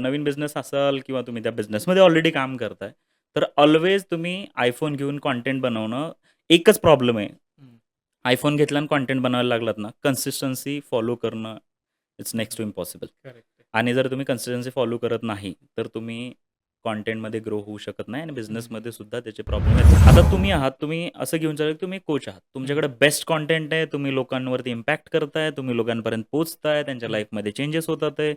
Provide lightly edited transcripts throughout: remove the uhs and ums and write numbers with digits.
नवीन business असाल किंवा तुम्ही त्या बिझनेसमध्ये ऑलरेडी काम करताय, तर ऑल्वेज तुम्ही iPhone घेऊन कंटेंट बनवणं एकच प्रॉब्लेम आहे. हं. iPhone घेतला आणि कंटेंट बनवायला लागलात ना, कन्सिस्टन्सी फॉलो करणं it's next to impossible. Correct आहे. आणि जर तुम्ही कन्सिस्टन्सी फॉलो करत नाही, तर तुम्ही कंटेंटमध्ये ग्रो होऊ शकत नाही आणि हं, बिझनेसमध्ये सुद्धा त्याचे प्रॉब्लेम येतात. आता तुम्ही आहात, तुम्ही असं घेऊन चालला की तुम्ही कोच आहात. हं, तुमच्याकडे बेस्ट कंटेंट आहे, तुम्ही लोकांवरती इम्पॅक्ट करताय, तुम्ही लोकांपर्यंत पोहोचताय, त्यांच्या हं, लाईफमध्ये चेंजेस होतात आहे.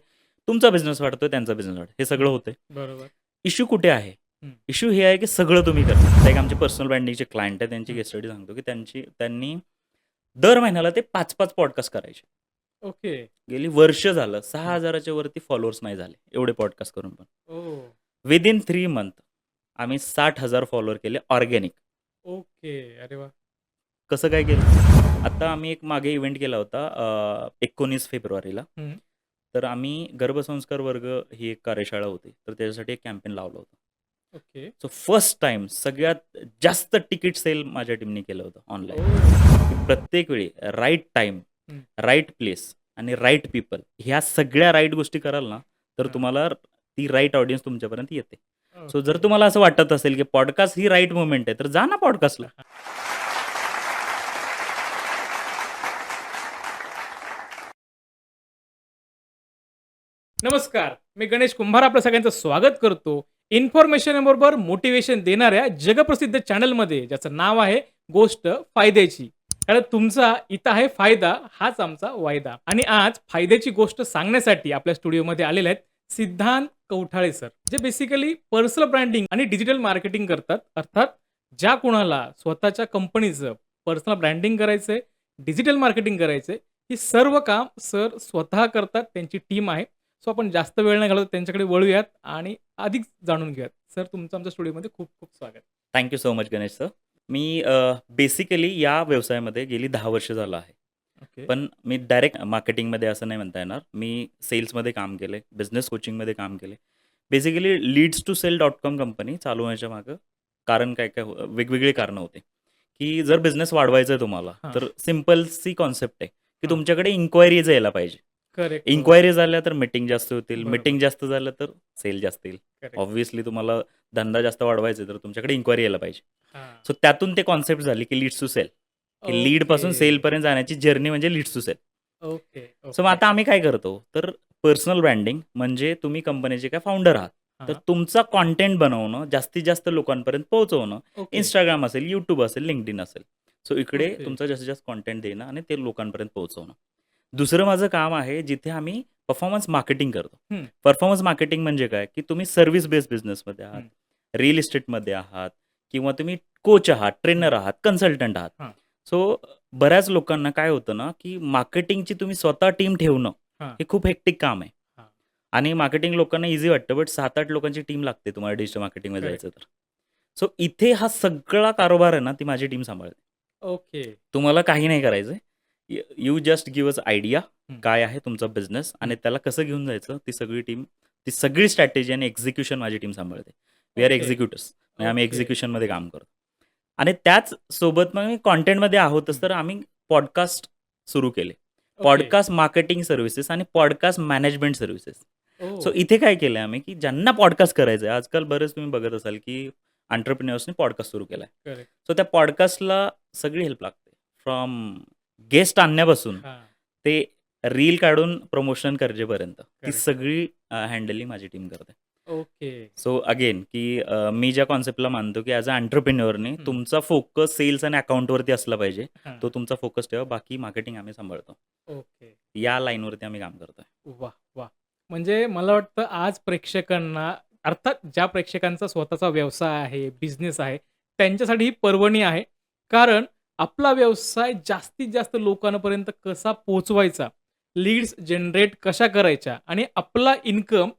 तुमचा बिझनेस वाढतोय, त्यांचा बिझनेस वाढतोय. हे सगळं हं. होतंय. बरोबर. इश्यू कुठे आहे? हं, इश्यू हे आहे की सगळं तुम्ही करता. आता एक आमचे पर्सनल ब्रँडिंगचे क्लायंट आहेत, त्यांची हं. केस स्टडी सांगतो की त्यांनी दर महिन्याला ते 5-5 पॉडकास्ट करायचे. ओके. गेली वर्ष झालं हं. 6,000 च्या वरती फॉलोअर्स नाही झाले, एवढे पॉडकास्ट करून पण. ओह! विदिन 3 मंथ आम्ही 60,000 फॉलोअर केले ऑर्गॅनिक. ओके. अरे वाह! कसं काय केलं? आता आम्ही एक मागे इव्हेंट केला होता 19 फेब्रुवारीला. हं. तर आम्ही गर्भसंस्कार वर्ग ही एक कार्यशाळा होती. तर त्याच्यासाठी एक कॅम्पेन लावलं होतं. ओके. सो फर्स्ट टाईम सगळ्यात जास्त तिकीट सेल माझ्या टीमने केलं होतं ऑनलाईन. ओह! की प्रत्येक वेळी राईट टाईम, हं. राईट प्लेस आणि राईट पीपल ह्या सगळ्या राईट गोष्टी कराल ना, तर हां. तुम्हाला ती राईट ऑडियन्स तुमच्यापर्यंत येते. सो जर ओके. तुम्हाला असं वाटत असेल की पॉडकास्ट ही राईट मोमेंट आहे, तर जा ना पॉडकास्टला. नमस्कार. मी गणेश कुंभार आपलं सगळ्यांचं स्वागत करतो. इन्फॉर्मेशनबरोबर मोटिव्हेशन देणाऱ्या जगप्रसिद्ध चॅनलमध्ये ज्याचं नाव आहे गोष्ट फायद्याची. कारण तुमचा इथं आहे फायदा हाच आमचा वायदा. आणि आज फायद्याची गोष्ट सांगण्यासाठी आपल्या स्टुडिओमध्ये आलेले आहेत सिद्धांत कौठाळे सर. जे बेसिकली पर्सनल ब्रँडिंग आणि डिजिटल मार्केटिंग करतात. अर्थात ज्या कुणाला स्वतःच्या कंपनीचं पर्सनल ब्रँडिंग करायचंय, डिजिटल मार्केटिंग करायचंय, ही सर्व काम सर स्वतः करतात. त्यांची टीम आहे. सो आपण जास्त वेळ नाही घालवत त्यांच्याकडे वळूयात आणि अधिक जाणून घेऊयात. सर तुमचं आमच्या स्टुडिओमध्ये खूप खूप स्वागत. Thank you so much Ganesh sir. Me basically या व्यवसायामध्ये गेली 10 वर्ष झालं आहे. ओके. पण मी डायरेक्ट मार्केटिंगमध्ये असं नाही म्हणता येणार. मी सेल्समध्ये काम केलं आहे, बिझनेस कोचिंगमध्ये काम केलं आहे. बेसिकली leads2sell.com कंपनी चालू होण्याच्या मागं कारण काय-काय वेगवेगळी कारणं होती, की जर बिझनेस वाढवायचा आहे तुम्हाला, हां, तर सिंपलची कॉन्सेप्ट आहे, की हां. तुमच्याकडे इन्क्वायरीज यायला पाहिजे. करेक्ट. हो. इन्क्वायरीज आल्या तर मीटिंग जास्त होतील, बरोबर. मीटिंग जास्त झालं तर सेल जास्त येईल. करेक्ट. ऑब्व्हियसली तुम्हाला धंदा जास्त वाढवायचा आहे, तर तुमच्याकडे इन्क्वायरी यायला पाहिजे. हां. सो त्यातून ते कॉन्सेप्ट झाली, की लीड्स टू सेल, की ओके. लीडपासून सेलपर्यंत जाण्याची जर्नी म्हणजे leads to sale. Okay, so मग ओके. आता आम्ही काय करतो, तर पर्सनल ब्रँडिंग म्हणजे तुम्ही कंपनीचे काय फाउंडर आहात. तर हां. तुमचा कंटेंट बनवणं, जास्तीत जास्त लोकांपर्यंत पोहोचवणं. ओके, Instagram असेल, YouTube असेल, LinkedIn असेल. सो इकडे ओके. तुमचं जास्तीत जास्त कंटेंट देणं आणि ते लोकांपर्यंत पोहोचवणं. दुसरं माझं काम आहे, जिथे आम्ही परफॉर्मन्स मार्केटिंग करतो. हं, परफॉर्मन्स मार्केटिंग म्हणजे काय, की तुम्ही सर्व्हिस बेस्ड बिझनेसमध्ये आहात, हं, रिअल इस्टेटमध्ये आहात किंवा तुम्ही कोच आहात, हं. ट्रेनर आहात, कन्सल्टंट आहात. हां, सो बऱ्याच लोकांना काय होतं ना, की मार्केटिंगची तुम्ही स्वतः टीम ठेवणं, हां, हे खूप हेक्टिक काम आहे. हां. आणि मार्केटिंग लोकांना ईझी वाटतं, बट 7-8 लोकांची टीम लागते तुम्हाला डिजिटल मार्केटिंगमध्ये जायचं करेक्ट. तर. सो इथे हा सगळा कारोबार आहे ना, ती माझी टीम सांभाळते. ओके. तुम्हाला काही नाही करायचंय. You just give us idea, हं, काय आहे तुमचा बिझनेस हं. आणि त्याला कसं घेऊन जायचं, ती सगळी स्ट्रॅटेजी आणि एक्झिक्युशन माझी टीम सांभाळते. We are okay, executors. म्हणजे आम्ही ओके. एक्झिक्युशनमध्ये काम करतो. आणि त्याच सोबत मग कंटेंटमध्ये आहोतच, हं. तर आम्ही पॉडकास्ट सुरू केले. ओके. पॉडकास्ट मार्केटिंग सर्व्हिसेस आणि पॉडकास्ट मॅनेजमेंट सर्व्हिसेस. ओह! सो इथे काय केलंय आम्ही, की ज्यांना पॉडकास्ट करायचं आहे, आजकाल बरेच तुम्ही बघत असाल, की एंटरप्रेन्योर्सनी पॉडकास्ट सुरू केलाय. करेक्ट. सो त्या पॉडकास्टला सगळी हेल्प लागते. फ्रॉम गेस्ट आणण्यापासून हां, ते रील काढून प्रमोशन करेपर्यंत ती करेक्ट. सगळी हँडलिंग माझी टीम करते. ओके. सो अगेन, की मी ज्या कॉन्सेप्टला मानतो, की ॲज अ एंटरप्रेन्योरनी हं. तुमचा फोकस सेल्स आणि अकाउंटवरती असला पाहिजे. हां. तो तुमचा फोकस ठेवा. बाकी मार्केटिंग आम्ही सांभाळतो. ओके. या लाईनवरती आम्ही काम करतोय. वाह! वाह! म्हणजे मला वाटतं आज प्रेक्षकांना अर्थात ज्या प्रेक्षकांचा स्वतःचा व्यवसाय आहे, बिझनेस आहे, त्यांच्यासाठी ही पर्वणी आहे. कारण आपला व्यवसाय जास्तीत जास्त लोकांपर्यंत कसा पोहोचवायचा, लीड्स जनरेट कशा करायच्या आणि आपला इन्कम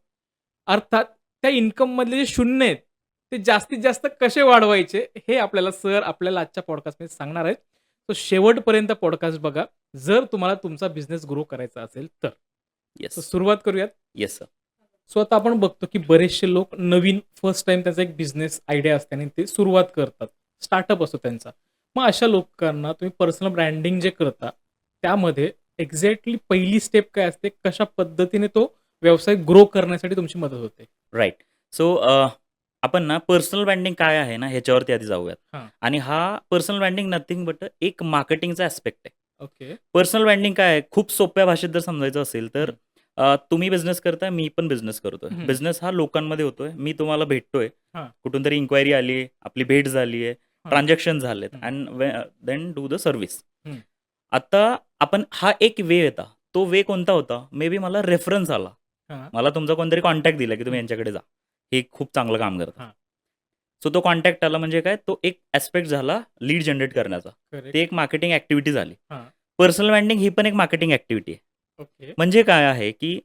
अर्थात त्या इन्कममधले जे शून्य आहेत, ते जास्तीत जास्त कसे वाढवायचे, हे आपल्याला सर आपल्याला आजच्या पॉडकास्टमध्ये सांगणार आहेत. तर शेवटपर्यंत पॉडकास्ट बघा, जर तुम्हाला तुमचा बिझनेस ग्रो करायचा असेल तर. येस. तर सुरुवात करूयात. Yes sir. सो आता आपण बघतो, की बरेचसे लोक नवीन फर्स्ट टाईम त्याचा एक बिझनेस आयडिया असते आणि ते सुरुवात करतात. स्टार्टअप असतो त्यांचा. मग अशा लोकांना तुम्ही पर्सनल ब्रँडिंग जे करता, त्यामध्ये एक्झॅक्टली पहिली स्टेप काय असते? कशा पद्धतीने तो व्यवसाय ग्रो करण्यासाठी तुमची मदत होते. राइट. सो आपण ना पर्सनल ब्रँडिंग काय आहे ना ह्याच्यावरती आधी जाऊयात. हां. आणि हा पर्सनल ब्रँडिंग नथिंग बट एक मार्केटिंगचा ॲस्पेक्ट आहे. ओके. पर्सनल ब्रँडिंग काय आहे? खूप सोप्या भाषेत जर समजायचं असेल तर हं. तुम्ही बिझनेस करताय, मी पण बिझनेस करतोय. हं. बिझनेस हा लोकांमध्ये होतोय. मी तुम्हाला भेटतोय. हां. कुठून तरी इन्क्वायरी आली आहे, आपली भेट झाली आहे, हां. ट्रान्झॅक्शन झालेत हं. And then do the service. हं. आता आपण हा एक वे होता. तो वे कोणता होता? मे बी मला रेफरन्स आला. हां. मला तुमचा कोणतरी कॉन्टॅक्ट दिला, की तुम्ही हं. यांच्याकडे जा. हे खूप चांगलं काम करतात. हां. सो तो कॉन्टॅक्ट आला म्हणजे काय? तो एक ॲस्पेक्ट झाला लीड जनरेट करण्याचा. करेक्ट. ते एक मार्केटिंग ॲक्टिव्हिटी झाली. हां. पर्सनल ब्रँडिंग ही पण एक मार्केटिंग ॲक्टिव्हिटी आहे. ओके. म्हणजे काय आहे, की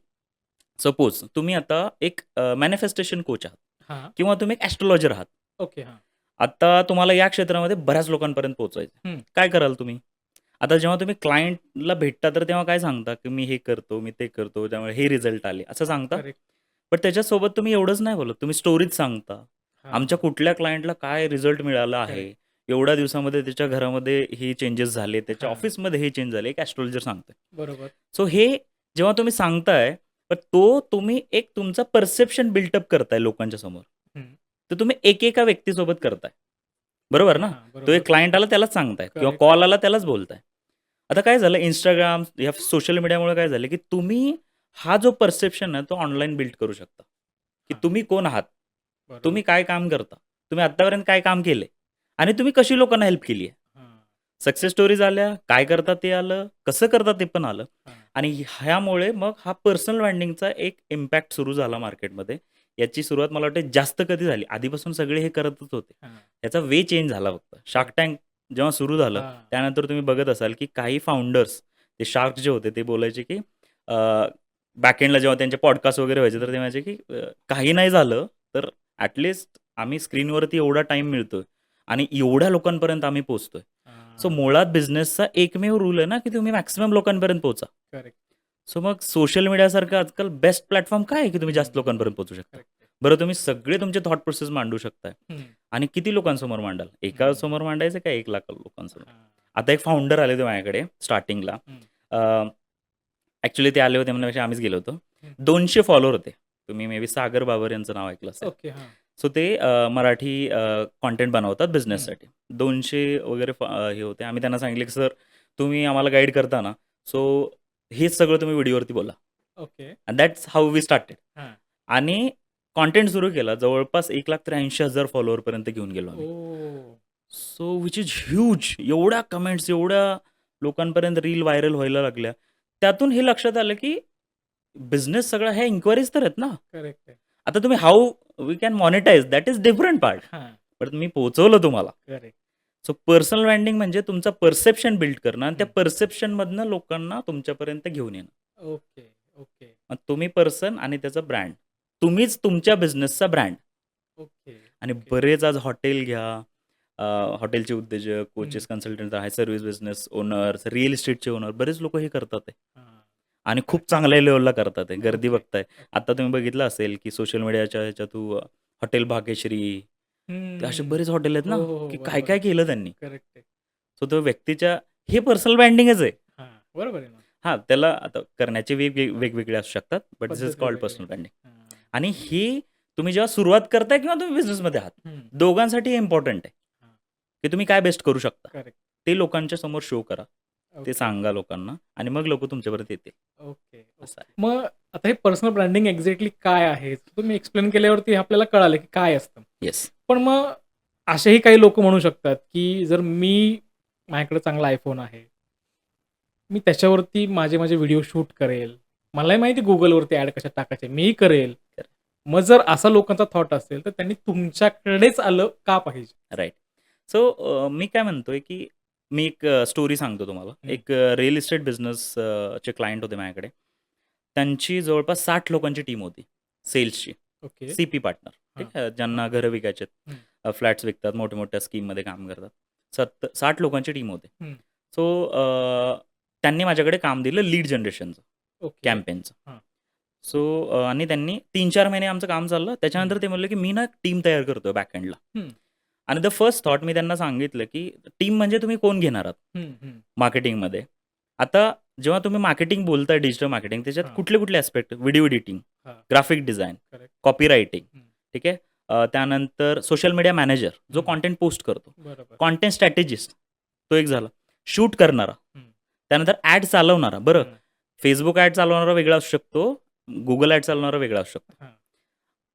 सपोज तुम्ही आता एक मॅनिफेस्टेशन कोच आहात हां. किंवा तुम्ही एक ॲस्ट्रोलॉजर आहात. ओके. हां. आता तुम्हाला या क्षेत्रामध्ये बऱ्याच लोकांपर्यंत पोहोचायचं आहे. हं. काय कराल तुम्ही? आता जेव्हा तुम्ही क्लायंटला भेटता तर तेव्हा काय सांगता, की मी हे करतो, मी ते करतो, त्यामुळे हे रिझल्ट आले, असं सांगता? करेक्ट. पण त्याच्यासोबत तुम्ही एवढंच नाही बोलत. तुम्ही स्टोरीज सांगता. हां. आमच्या कुठल्या क्लायंटला काय रिझल्ट मिळाला आहे, करेक्ट. एवढ्या दिवसामध्ये त्याच्या घरामध्ये हे चेंजेस झाले, त्याच्या हां. ऑफिसमध्ये हे चेंज झाले, एक ॲस्ट्रोलॉजर सांगतोय. बरोबर. सो हे जेव्हा तुम्ही सांगताय, तर तो तुम्ही एक तुमचा परसेप्शन बिल्टअप करताय लोकांच्या समोर. हं. तर तुम्ही एकेका व्यक्तीसोबत करताय. बरोबर ना? हां. तो बरोबर. एक क्लायंट आला त्यालाच सांगताय किंवा करेक्ट. कॉल आला त्यालाच बोलताय. आता काय झालं Instagram या सोशल मीडियामुळे काय झालं, की तुम्ही हा जो परसेप्शन आहे तो ऑनलाईन बिल्ड करू शकता, की हां. तुम्ही कोण आहात? बरोबर. तुम्ही काय काम करता? तुम्ही आत्तापर्यंत काय काम केलंय? आणि तुम्ही कशी लोकांना हेल्प केली आहे? हां. सक्सेस स्टोरीज आल्या, काय करता ते आलं, कसं करता ते पण आलं. हां. आणि ह्यामुळे मग हा पर्सनल ब्रँडिंगचा एक इम्पॅक्ट सुरू झाला मार्केटमध्ये. याची सुरुवात मला वाटते जास्त कधी झाली. आधीपासून सगळे हे करतच होते. हां. याचा वे चेंज झाला फक्त. शार्क टँक जेव्हा सुरू झालं, हां. त्यानंतर तुम्ही बघत असाल, की काही फाउंडर्स ते शार्क जे होते ते बोलायचे, की बॅकएंडला जेव्हा त्यांचे पॉडकास्ट वगैरे व्हायचे, तर ते म्हणायचे, की काही नाही झालं तर ॲटलीस्ट आम्ही स्क्रीनवरती एवढा टाईम मिळतोय आणि एवढ्या लोकांपर्यंत आम्ही पोहोचतोय. सो हां. मुळात बिझनेसचा एकमेव रूल आहे ना, की तुम्ही मॅक्सिमम लोकांपर्यंत पोहोचा. करेक्ट. सो मग सोशल मीडियासारखं आजकाल बेस्ट प्लॅटफॉर्म काय आहे, की तुम्ही जास्त लोकांपर्यंत पोहोचू शकता? करेक्ट. बरं तुम्ही सगळे तुमचे थॉट प्रोसेस मांडू शकताय हं. आणि किती लोकांसमोर मांडाल? एका समोर मांडायचं का 1 लाख लोकांसमोर? हां. आता एक फाउंडर आले होते माझ्याकडे स्टार्टिंगला. हं. ॲक्चुअली ते आले होते म्हणण्यापेक्षा आम्हीच गेलो होतो. हं. 200 फॉलोवर होते. तुम्ही मे बी सागर बाबर यांचं नाव ऐकलं असेल. ओके. हां. सो ते मराठी कंटेंट बनवतात हं. बिझनेससाठी. 200 वगैरे हे होते. आम्ही त्यांना सांगितले, की "सर तुम्ही आम्हाला गाईड करता ना, सो हेच सगळं तुम्ही व्हिडिओवरती बोला." Okay. And that's how we started. हां. आणि कंटेंट सुरू केला. जवळपास 1,83,000 फॉलोवरपर्यंत घेऊन गेलो आम्ही. Oh! So which is huge. एवढ्या कमेंट्स, एवढ्या लोकांपर्यंत रील व्हायरल व्हायला लागल्या. त्यातून हे लक्षात आलं, की बिझनेस सगळा ह्या इन्क्वायरीज तर आहेत ना. करेक्ट आहे. आता तुम्ही how we can monetise that is different part. हां. बट मी पोहोचवलं तुम्हाला. करेक्ट. सो पर्सनल ब्रँडिंग म्हणजे तुमचं परसेप्शन बिल्ड करणं आणि त्या हं. परसेप्शनमधनं लोकांना तुमच्यापर्यंत घेऊन येणं. ओके. ओके. मग तुम्ही पर्सन आणि त्याचा ब्रँड. तुम्हीच तुमच्या बिझनेसचा ब्रँड. ओके. आणि ओके. बरेच आज हॉटेल घ्या, हॉटेलचे उद्योजक, हं. कोचेस, कन्सल्टंट आहे, सर्व्हिस बिझनेस ओनर्स, रिअल इस्टेटचे ओनर, बरेच लोकं हे करतात आहे. हां. आणि खूप चांगल्या लेव्हलला करतात आहे. गर्दी ओके. बघताय. आता तुम्ही बघितलं असेल, की सोशल मीडियाच्या ह्याच्या थ्रू हॉटेल भाग्यश्री, ते असे हं. बरेच हॉटेल आहेत ना, हो, हो, हो. की बरोबर काय-काय आहे. केलं त्यांनी. करेक्ट आहे. सो तो व्यक्तीच्या हे पर्सनल ब्रँडिंगच आहे. हां. बरोबर आहे ना. हां, त्याला आता करण्याचे वेगवेगळे असू शकतात, बट दिस इज पद्धत कॉल्ड वेगवेगळी. Personal branding. हां. आणि ही तुम्ही जेव्हा सुरुवात करताय किंवा तुम्ही बिझनेसमध्ये आहात, हं. दोघांसाठी हे इम्पॉर्टंट आहे, हां. की तुम्ही काय बेस्ट करू शकता. करेक्ट. ते लोकांच्या समोर शो करा. ते ओके. सांगा लोकांना आणि मग लोकं तुमच्यापर्यंत येतील. ओके. असं आहे. मग आता हे पर्सनल ब्रँडिंग एक्झॅक्टली काय आहे? तुम्ही एक्सप्लेन केल्यावरती आपल्याला कळालं, की काय असतं. येस. पण मग असेही काही लोकं म्हणू शकतात, की जर माझ्याकडे चांगला iPhone आहे. मी त्याच्यावरती माझे व्हिडिओ शूट करेल. मलाही माहिती आहे Googleवरती ॲड कशा टाकायच्या. मीही करेल. करेक्ट. मग जर असा लोकांचा थॉट असेल, तर त्यांनी तुमच्याकडेच आलं का पाहिजे? राइट. सो मी काय म्हणतोय, की मी एक स्टोरी सांगतो तुम्हाला. हं. एक रिअल इस्टेट बिझनेस चे क्लायंट होते माझ्याकडे. त्यांची जवळपास 60 लोकांची टीम होती सेल्सची. ओके. सीपी पार्टनर ठीक हां. आहे. ज्यांना हां. घरं विकायचे आहेत. हं. फ्लॅट्स विकतात, मोठ्या-मोठ्या स्कीममध्ये काम करतात. 60 लोकांची टीम होती. हं. सो त्यांनी माझ्याकडे काम दिलं लीड जनरेशनचं, ओके. कॅम्पेनचं. हां. सो आणि त्यांनी 3-4 महिने आमचं काम चाललं. हं. त्याच्यानंतर ते म्हणले, की मी ना टीम तयार करतोय बॅकएंडला. हं. आणि द फर्स्ट थॉट मी त्यांना सांगितलं, की टीम म्हणजे तुम्ही कोण घेणार आहात हं, हं. मार्केटिंगमध्ये? आता जेव्हा तुम्ही मार्केटिंग बोलताय, डिजिटल मार्केटिंग, त्याच्यात हां. कुठले ॲस्पेक्ट? व्हिडिओ एडिटिंग, हां. Graphic design, correct. Copy writing, हं. ठीक आहे. त्यानंतर सोशल मीडिया मॅनेजर जो हं. कंटेंट पोस्ट करतो, बरोबर. कंटेंट स्ट्रॅटेजिस्ट तो एक झाला, शूट करणारा, हं. त्यानंतर ॲड चालवणारा. बरं, हं. Facebook ॲड चालवणारा वेगळा असू शकतो, Google ॲड चालवणारा वेगळा असू शकतो. हां.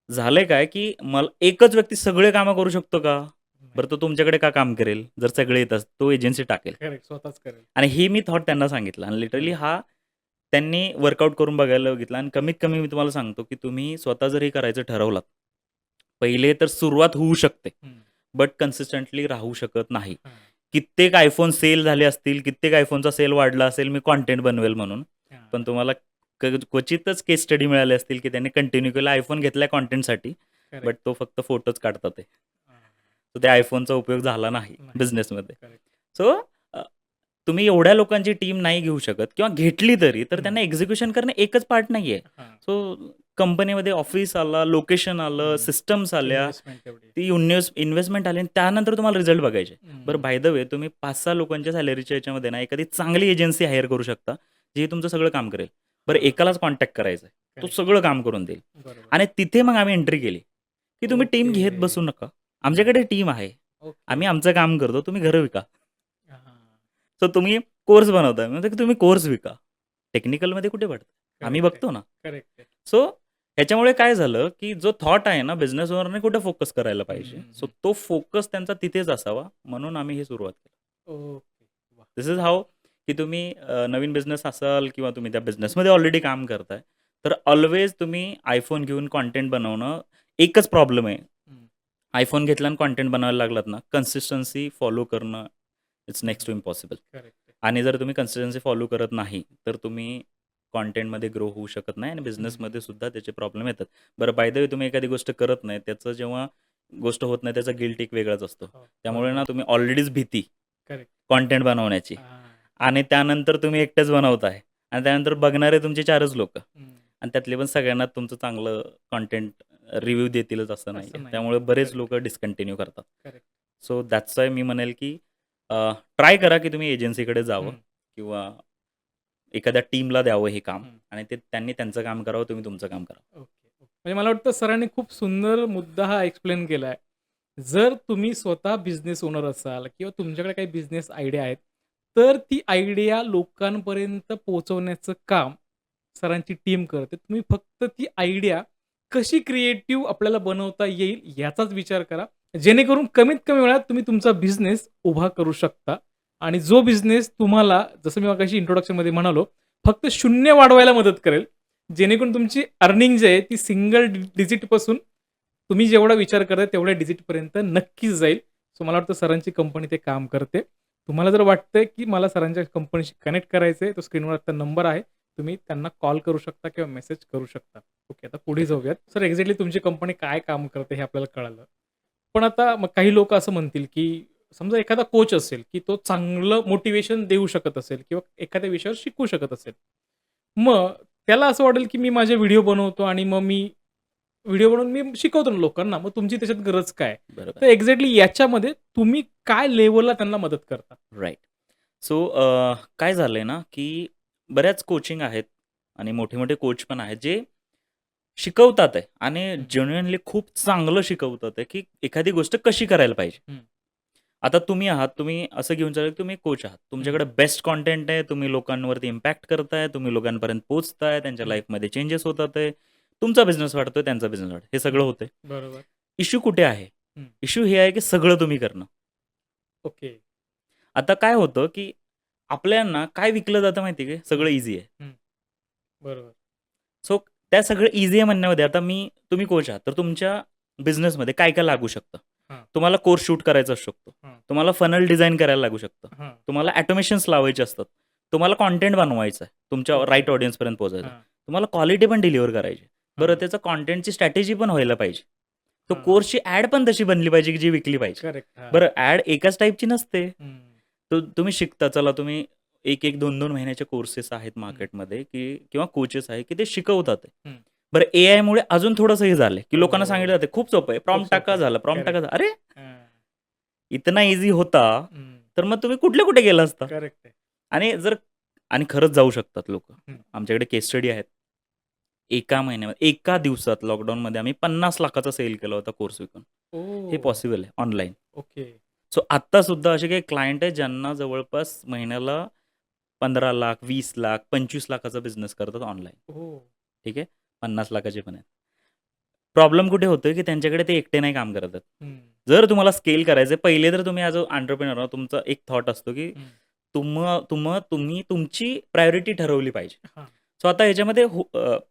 झालंय काय, की मला एकच व्यक्ती सगळे कामं करू शकतो का? नाही. बरं, तो तुमच्याकडे का काम करेल? जर सगळे येत असतील, तो एजन्सी टाकेल. करेक्ट. स्वतःच करेल. आणि हे मी थॉट त्यांना सांगितलं आणि लिटरली हा त्यांनी वर्कआउट करून बघायला बघितला आणि कमीत कमी मी तुम्हाला सांगतो, की तुम्ही स्वतः जर हे करायचं ठरवलात, पहिले तर सुरुवात होऊ शकते, हं. बट कन्सिस्टंटली राहू शकत नाही. हां. कित्येक iPhone सेल झाले असतील, कित्येक iPhoneचा सेल वाढला असेल, मी कंटेंट बनवेल म्हणून. हां. पण तुम्हाला क्वचितच केस स्टडी मिळाले असतील, की त्यांनी कंटिन्यू केलं iPhone घेतलाय कंटेंटसाठी, बट करेक्ट. तो फक्त फोटोच काढतात आहे. हां. तर त्या iPhoneचा उपयोग झाला नाही नाही. बिझनेसमध्ये. करेक्ट. सो तुम्ही एवढ्या लोकांची टीम नाही घेऊ शकत किंवा घेतली तरी तर हं. त्यांना एक्झिक्युशन करणं एकच पार्ट नाहीये. हां. सो कंपनीमध्ये ऑफिस आला, लोकेशन आलं, हं. सिस्टम्स आल्या, इन्व्हेस्टमेंट तेवढी. ती इन्व्हेस्टमेंट आली आणि त्यानंतर तुम्हाला रिझल्ट बघायचे. हं. बरं, बाय द वे तुम्ही 5-6 लोकांच्या सॅलरीच्या ह्याच्यामध्ये ना एखादी चांगली एजन्सी हायर करू शकता, जी तुमचं सगळं काम करेल. बरं, बरोबर. एकालाच कॉन्टॅक्ट करायचा आहे. तो करेक्ट. सगळं काम करून देईल. बरोबर. आणि तिथे मग आम्ही एंट्री केली, की तुम्ही टीम घेत ओके. बसू नका. आमच्याकडे टीम आहे. ओके. आम्ही आमचं काम करतो. तुम्ही घरं विका. हां. सो तुम्ही कोर्स बनवताय म्हणजे की तुम्ही कोर्स विका. टेक्निकलमध्ये कुठे पडतं? आम्ही करेक्ट आहे. बघतो ना. करेक्ट आहे. सो ह्याच्यामुळे काय झालं, की जो थॉट आहे ना बिझनेस ओनरने कुठे फोकस करायला पाहिजे. हं. सो तो फोकस त्यांचा तिथेच असावा म्हणून आम्ही ही सुरुवात केली. ओके. वाह! दिस इज हाऊ की तुम्ही नवीन बिझनेस असाल किंवा तुम्ही त्या बिझनेसमध्ये ऑलरेडी काम करताय, तर ऑल्वेज तुम्ही iPhone घेऊन कंटेंट बनवणं एकच प्रॉब्लेम आहे. हं. iPhone घेतला आणि कंटेंट बनवायला लागलात ना, कन्सिस्टन्सी फॉलो करणं it's next to impossible. Correct आहे. आणि जर तुम्ही कन्सिस्टन्सी फॉलो करत नाही, तर तुम्ही कंटेंटमध्ये ग्रो होऊ शकत नाही आणि बिझनेसमध्ये सुद्धा त्याचे प्रॉब्लेम येतात. बरं, बाय द वे तुम्ही एखादी गोष्ट करत नाही, त्याचं जेव्हा गोष्ट होत नाही, त्याचा गिल्ट एक वेगळाच असतो. हो. त्यामुळे बरोबर. ना तुम्ही ऑलरेडीच भीती करेक्ट. कंटेंट बनवण्याची हां. आणि त्यानंतर तुम्ही एकटेच बनवताय आणि त्यानंतर बघणारे तुमचे 4च लोकं हं. आणि त्यातले पण सगळ्यांना तुमचं चांगलं कंटेंट रिव्ह्यू देतीलच असं नाही. असं नाही. त्यामुळे बरेच करेक्ट. लोकं डिस्कंटिन्यू करतात. करेक्ट. सो दॅट्स वाय मी म्हणेल, की ट्राय करा, की तुम्ही एजन्सीकडे जावं हं. किंवा एखाद्या टीमला द्यावं हे काम हं. आणि त्यांनी त्यांचं काम करावं, तुम्ही तुमचं काम करा. ओके. ओके. म्हणजे मला वाटतं सरांनी खूप सुंदर मुद्दा हा एक्सप्लेन केलाय. जर तुम्ही स्वतः बिझनेस ओनर असाल किंवा तुमच्याकडे काही बिझनेस आयडिया आहेत, तर ती आयडिया लोकांपर्यंत पोहोचवण्याचं काम सरांची टीम करते. तुम्ही फक्त ती आयडिया कशी क्रिएटिव्ह आपल्याला बनवता येईल याचाच विचार करा. जेणेकरून कमीत कमी वेळात तुम्ही तुमचा बिझनेस उभा करू शकता आणि जो बिझनेस तुम्हाला जसं मी मगाशी इंट्रोडक्शनमध्ये म्हणालो, फक्त शून्य वाढवायला मदत करेल. जेणेकरून तुमची अर्निंग जी आहे ती सिंगल डिजिटपासून तुम्ही जेवढा विचार करताय तेवढ्या डिजिटपर्यंत नक्कीच जाईल. सो मला वाटतं सरांची कंपनी ते काम करते. तुम्हाला जर वाटतंय, की मला सरांच्या कंपनीशी कनेक्ट करायचंय, तर स्क्रीनवर आता नंबर आहे. तुम्ही त्यांना कॉल करू शकता किंवा मेसेज करू शकता. ओके, आता पुढे जाऊयात. सर एक्झॅक्टली तुमची कंपनी काय काम करते हे आपल्याला कळालं. पण आता मग काही लोकं असं म्हणतील, की समजा एखादा कोच असेल, की तो चांगलं मोटिव्हेशन देऊ शकत असेल किंवा एखाद्या विषयावर शिकवू शकत असेल. मग त्याला असं वाटेल, की मी माझे व्हिडिओ बनवतो आणि मग मी व्हिडिओ बनवून मी शिकवतो ना लोकांना, मग तुमची त्याच्यात गरज काय? बरोबर. तर एक्झॅक्टली याच्यामध्ये तुम्ही काय लेव्हलला त्यांना मदत करता? राइट. सो काय झालंय ना, की बऱ्याच कोचिंग आहेत आणि मोठे-मोठे कोच पण आहेत, जे शिकवतात आहे आणि हं. जेन्युइनली खूप चांगलं शिकवतात आहे, की एखादी गोष्ट कशी करायला पाहिजे. हं. आता तुम्ही आहात, तुम्ही असं घेऊन चालला, की तुम्ही कोच आहात. तुमच्याकडे बेस्ट कंटेंट आहे, तुम्ही लोकांवरती इम्पॅक्ट करताय, तुम्ही लोकांपर्यंत पोहोचताय, त्यांच्या हं. लाईफमध्ये चेंजेस होतात आहे. तुमचा बिझनेस वाढतोय, त्यांचा बिझनेस वाढतोय. हे सगळं हं. होतंय. बरोबर. इश्यू कुठे आहे? हं. इश्यू हे आहे, की सगळं तुम्ही करणं. ओके. आता काय होतं, की आपल्यांना काय विकलं जातं माहिती आहे का? सगळं हं. ईझी आहे. हं. बरोबर. सो त्या सगळं ईझी आहे म्हणण्यामध्ये आता तुम्ही कोच आहात, तर तुमच्या बिझनेसमध्ये काय-काय लागू शकतं? हां. तुम्हाला कोर्स शूट करायचा असू शकतो. हां. तुम्हाला फनल डिझाइन करायला लागू शकतं. हां. तुम्हाला ऑटोमेशन्स लावायचे असतात. तुम्हाला कंटेंट बनवायचं आहे. तुमच्या ओके. राइट ऑडियन्सपर्यंत पोहोचायचं. हां. तुम्हाला क्वालिटी पण डिलिव्हर करायची. बरं, हां. त्याचं कंटेंटची स्ट्रॅटेजी पण व्हायला पाहिजे. तो हां. कोर्सची ॲड पण तशी बनली पाहिजे, की जी विकली पाहिजे. करेक्ट. हां. बरं, ॲड एकाच टाइपची नसते. हं. तुम्ही शिकता. चला तुम्ही 1-1, 2-2 महिन्याचे कोर्सेस आहेत हं. मार्केटमध्ये, की किंवा कोचेस आहेत, की ते शिकवतात आहे. हं. बरं, एआयमुळे अजून थोडंसं हे झालंय, की लोकांना हो. सांगितलं जातं खूप सोपं आहे. खूप प्रॉम्प्ट टाका सोपं आहे. झालं, प्रॉम्प्ट टाका करेक्ट. झालं. अरे, हां. इतना ईझी होता, हं. तर मग तुम्ही कुठले कुठे गेला असता? करेक्ट आहे. आणि जर आणि खरंच जाऊ शकतात लोकं. हं. आमच्याकडे केस स्टडी आहेत. एका महिन्यामध्ये, एका दिवसात लॉकडाऊनमध्ये आम्ही 50,00,000चा सेल केला होता कोर्स विकून. हे ओह! पॉसिबल आहे ऑनलाईन. ओके. सो आत्तासुद्धा असे काही क्लायंट आहेत ज्यांना जवळपास महिन्याला 15,00,000, 20,00,000, 25,00,000चा बिझनेस करतात ऑनलाईन. ओह! ठीक आहे. 50,00,000चे पण आहेत. प्रॉब्लेम कुठे होतोय, की त्यांच्याकडे ते एकटे नाही काम करत आहेत. हं, जर तुम्हाला स्केल करायचं पहिले तर तुम्ही ॲज अ एंटरप्रेन्योर तुमचा एक थॉट असतो, की हं. तुम्ही तुमची प्रायोरिटी ठरवली पाहिजे. हां. सो आता ह्याच्यामध्ये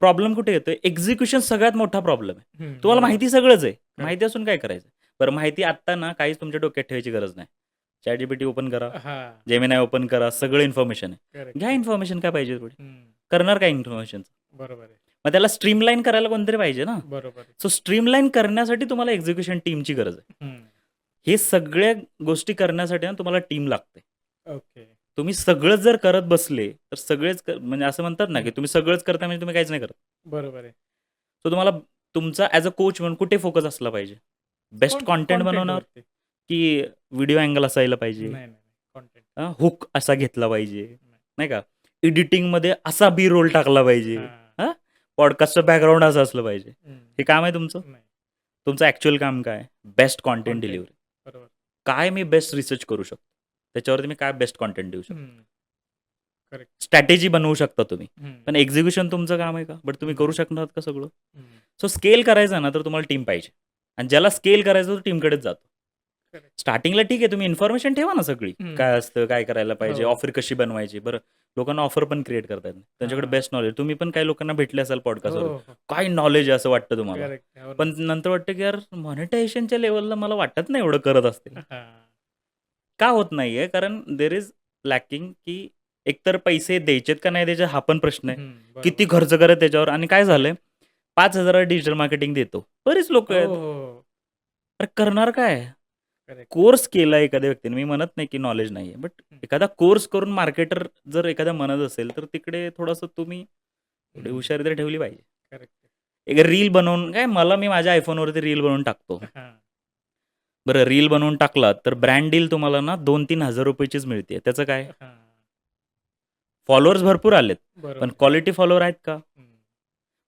प्रॉब्लेम कुठे येतोय? एक्झिक्युशन सगळ्यात मोठा प्रॉब्लेम आहे. हं, तुम्हाला बरोबर. माहिती सगळंच आहे. करेक्ट. माहिती असून काय करायचं? बरं माहिती आत्ता ना काहीच तुमच्या डोक्यात ठेवायची गरज नाही. ChatGPT ओपन करा, हां. Gemini ओपन करा, सगळं इन्फॉर्मेशन आहे. करेक्ट, घ्या करेक्ट. इन्फॉर्मेशन काय पाहिजे थोडी. हं. करणार काय इन्फॉर्मेशनचं? बरोबर आहे. मग त्याला स्ट्रीमलाईन करायला कोणतरी पाहिजे ना. बरोबर आहे. सो स्ट्रीमलाईन करण्यासाठी तुम्हाला एक्झिक्युशन टीमची गरज आहे. हं. हे सगळ्या गोष्टी करण्यासाठी ना तुम्हाला टीम लागते. ओके. तुम्ही सगळंच जर करत बसले, तर सगळेच म्हणजे असं म्हणतात ना, की हं. तुम्ही सगळंच करताय म्हणजे तुम्ही काहीच नाही करत. बरोबर आहे. सो तुम्हाला तुमचा ॲज अ कोच म्हणून कुठे फोकस असला पाहिजे? बेस्ट कंटेंट बनवण्यावर, कंटेंटवरती. की व्हिडिओ अँगल असायला पाहिजे, नाही, नाही. कंटेंट. हुक असा घेतला पाहिजे, नाही. नाही का? एडिटिंगमध्ये असा बी रोल टाकला पाहिजे, हां. हां? पॉडकास्टचं बॅकग्राऊंड असं असलं पाहिजे. हं. हे काम आहे तुमचं? नाही. तुमचं ॲक्चुअल काम काय? Best content content. डिलिव्हरी. बरोबर. काय मी बेस्ट रिसर्च करू शकतो? त्याच्यावरती मी काय बेस्ट कंटेंट देऊ शकतो? हं. करेक्ट. स्ट्रॅटेजी बनवू शकता तुम्ही. हं. पण एक्झिक्युशन तुमचं काम आहे का? बट तुम्ही करू शकणार आहात का सगळं? हं. सो स्केल करायचं ना, तर तुम्हाला टीम पाहिजे. आणि ज्याला स्केल करायचं तो टीमकडेच जातो. करेक्ट. स्टार्टिंगला ठीक आहे, तुम्ही इन्फॉर्मेशन ठेवा ना सगळी. हं. काय असतं, काय करायला पाहिजे, हो. ऑफर कशी बनवायची. बरं लोकांना ऑफर पण क्रिएट करता येत नाही. त्यांच्याकडे हां. Best knowledge. तुम्ही पण काही लोकांना भेटले असाल हो, पॉडकास्टवर. हो, हो. काय नॉलेज आहे असं वाटतं तुम्हाला. करेक्ट. हो ना. पण नंतर वाटतं, की यार मॉनिटायझेशनच्या लेव्हलला मला वाटत नाही एवढं करत असतील. हां. का होत नाहीये? कारण देअर इज लॅकिंग, की एकतर पैसे द्यायचेत का नाही द्यायचे हा पण प्रश्न आहे. हं. किती बरोबर. खर्च करत त्याच्यावर आणि काय झालंय 5,000 डिजिटल मार्केटिंग देतो. बरीच लोकं हो, आहेत. हो, हो. अरे करणार काय? करेक्ट. कोर्स केला एखाद्या व्यक्तीने, मी म्हणत नाही की नॉलेज नाहीये. बट हं. एखादा कोर्स करून मार्केटर जर एखादा म्हणत असेल, तर तिकडे थोडंसं तुम्ही थोडी हं. हुशारी तर ठेवली पाहिजे. करेक्ट. एक रील बनवून काय मी माझ्या iPhoneवरती रील बनवून टाकतो. हां. बरं रील बनवून टाकलात, तर ब्रँड डील तुम्हाला ना ₹2,000-3,000 चीच मिळते. त्याचं काय? हां. फॉलोअर्स भरपूर आलेत. पण बरोबर. क्वालिटी फॉलोअर आहेत का? हं.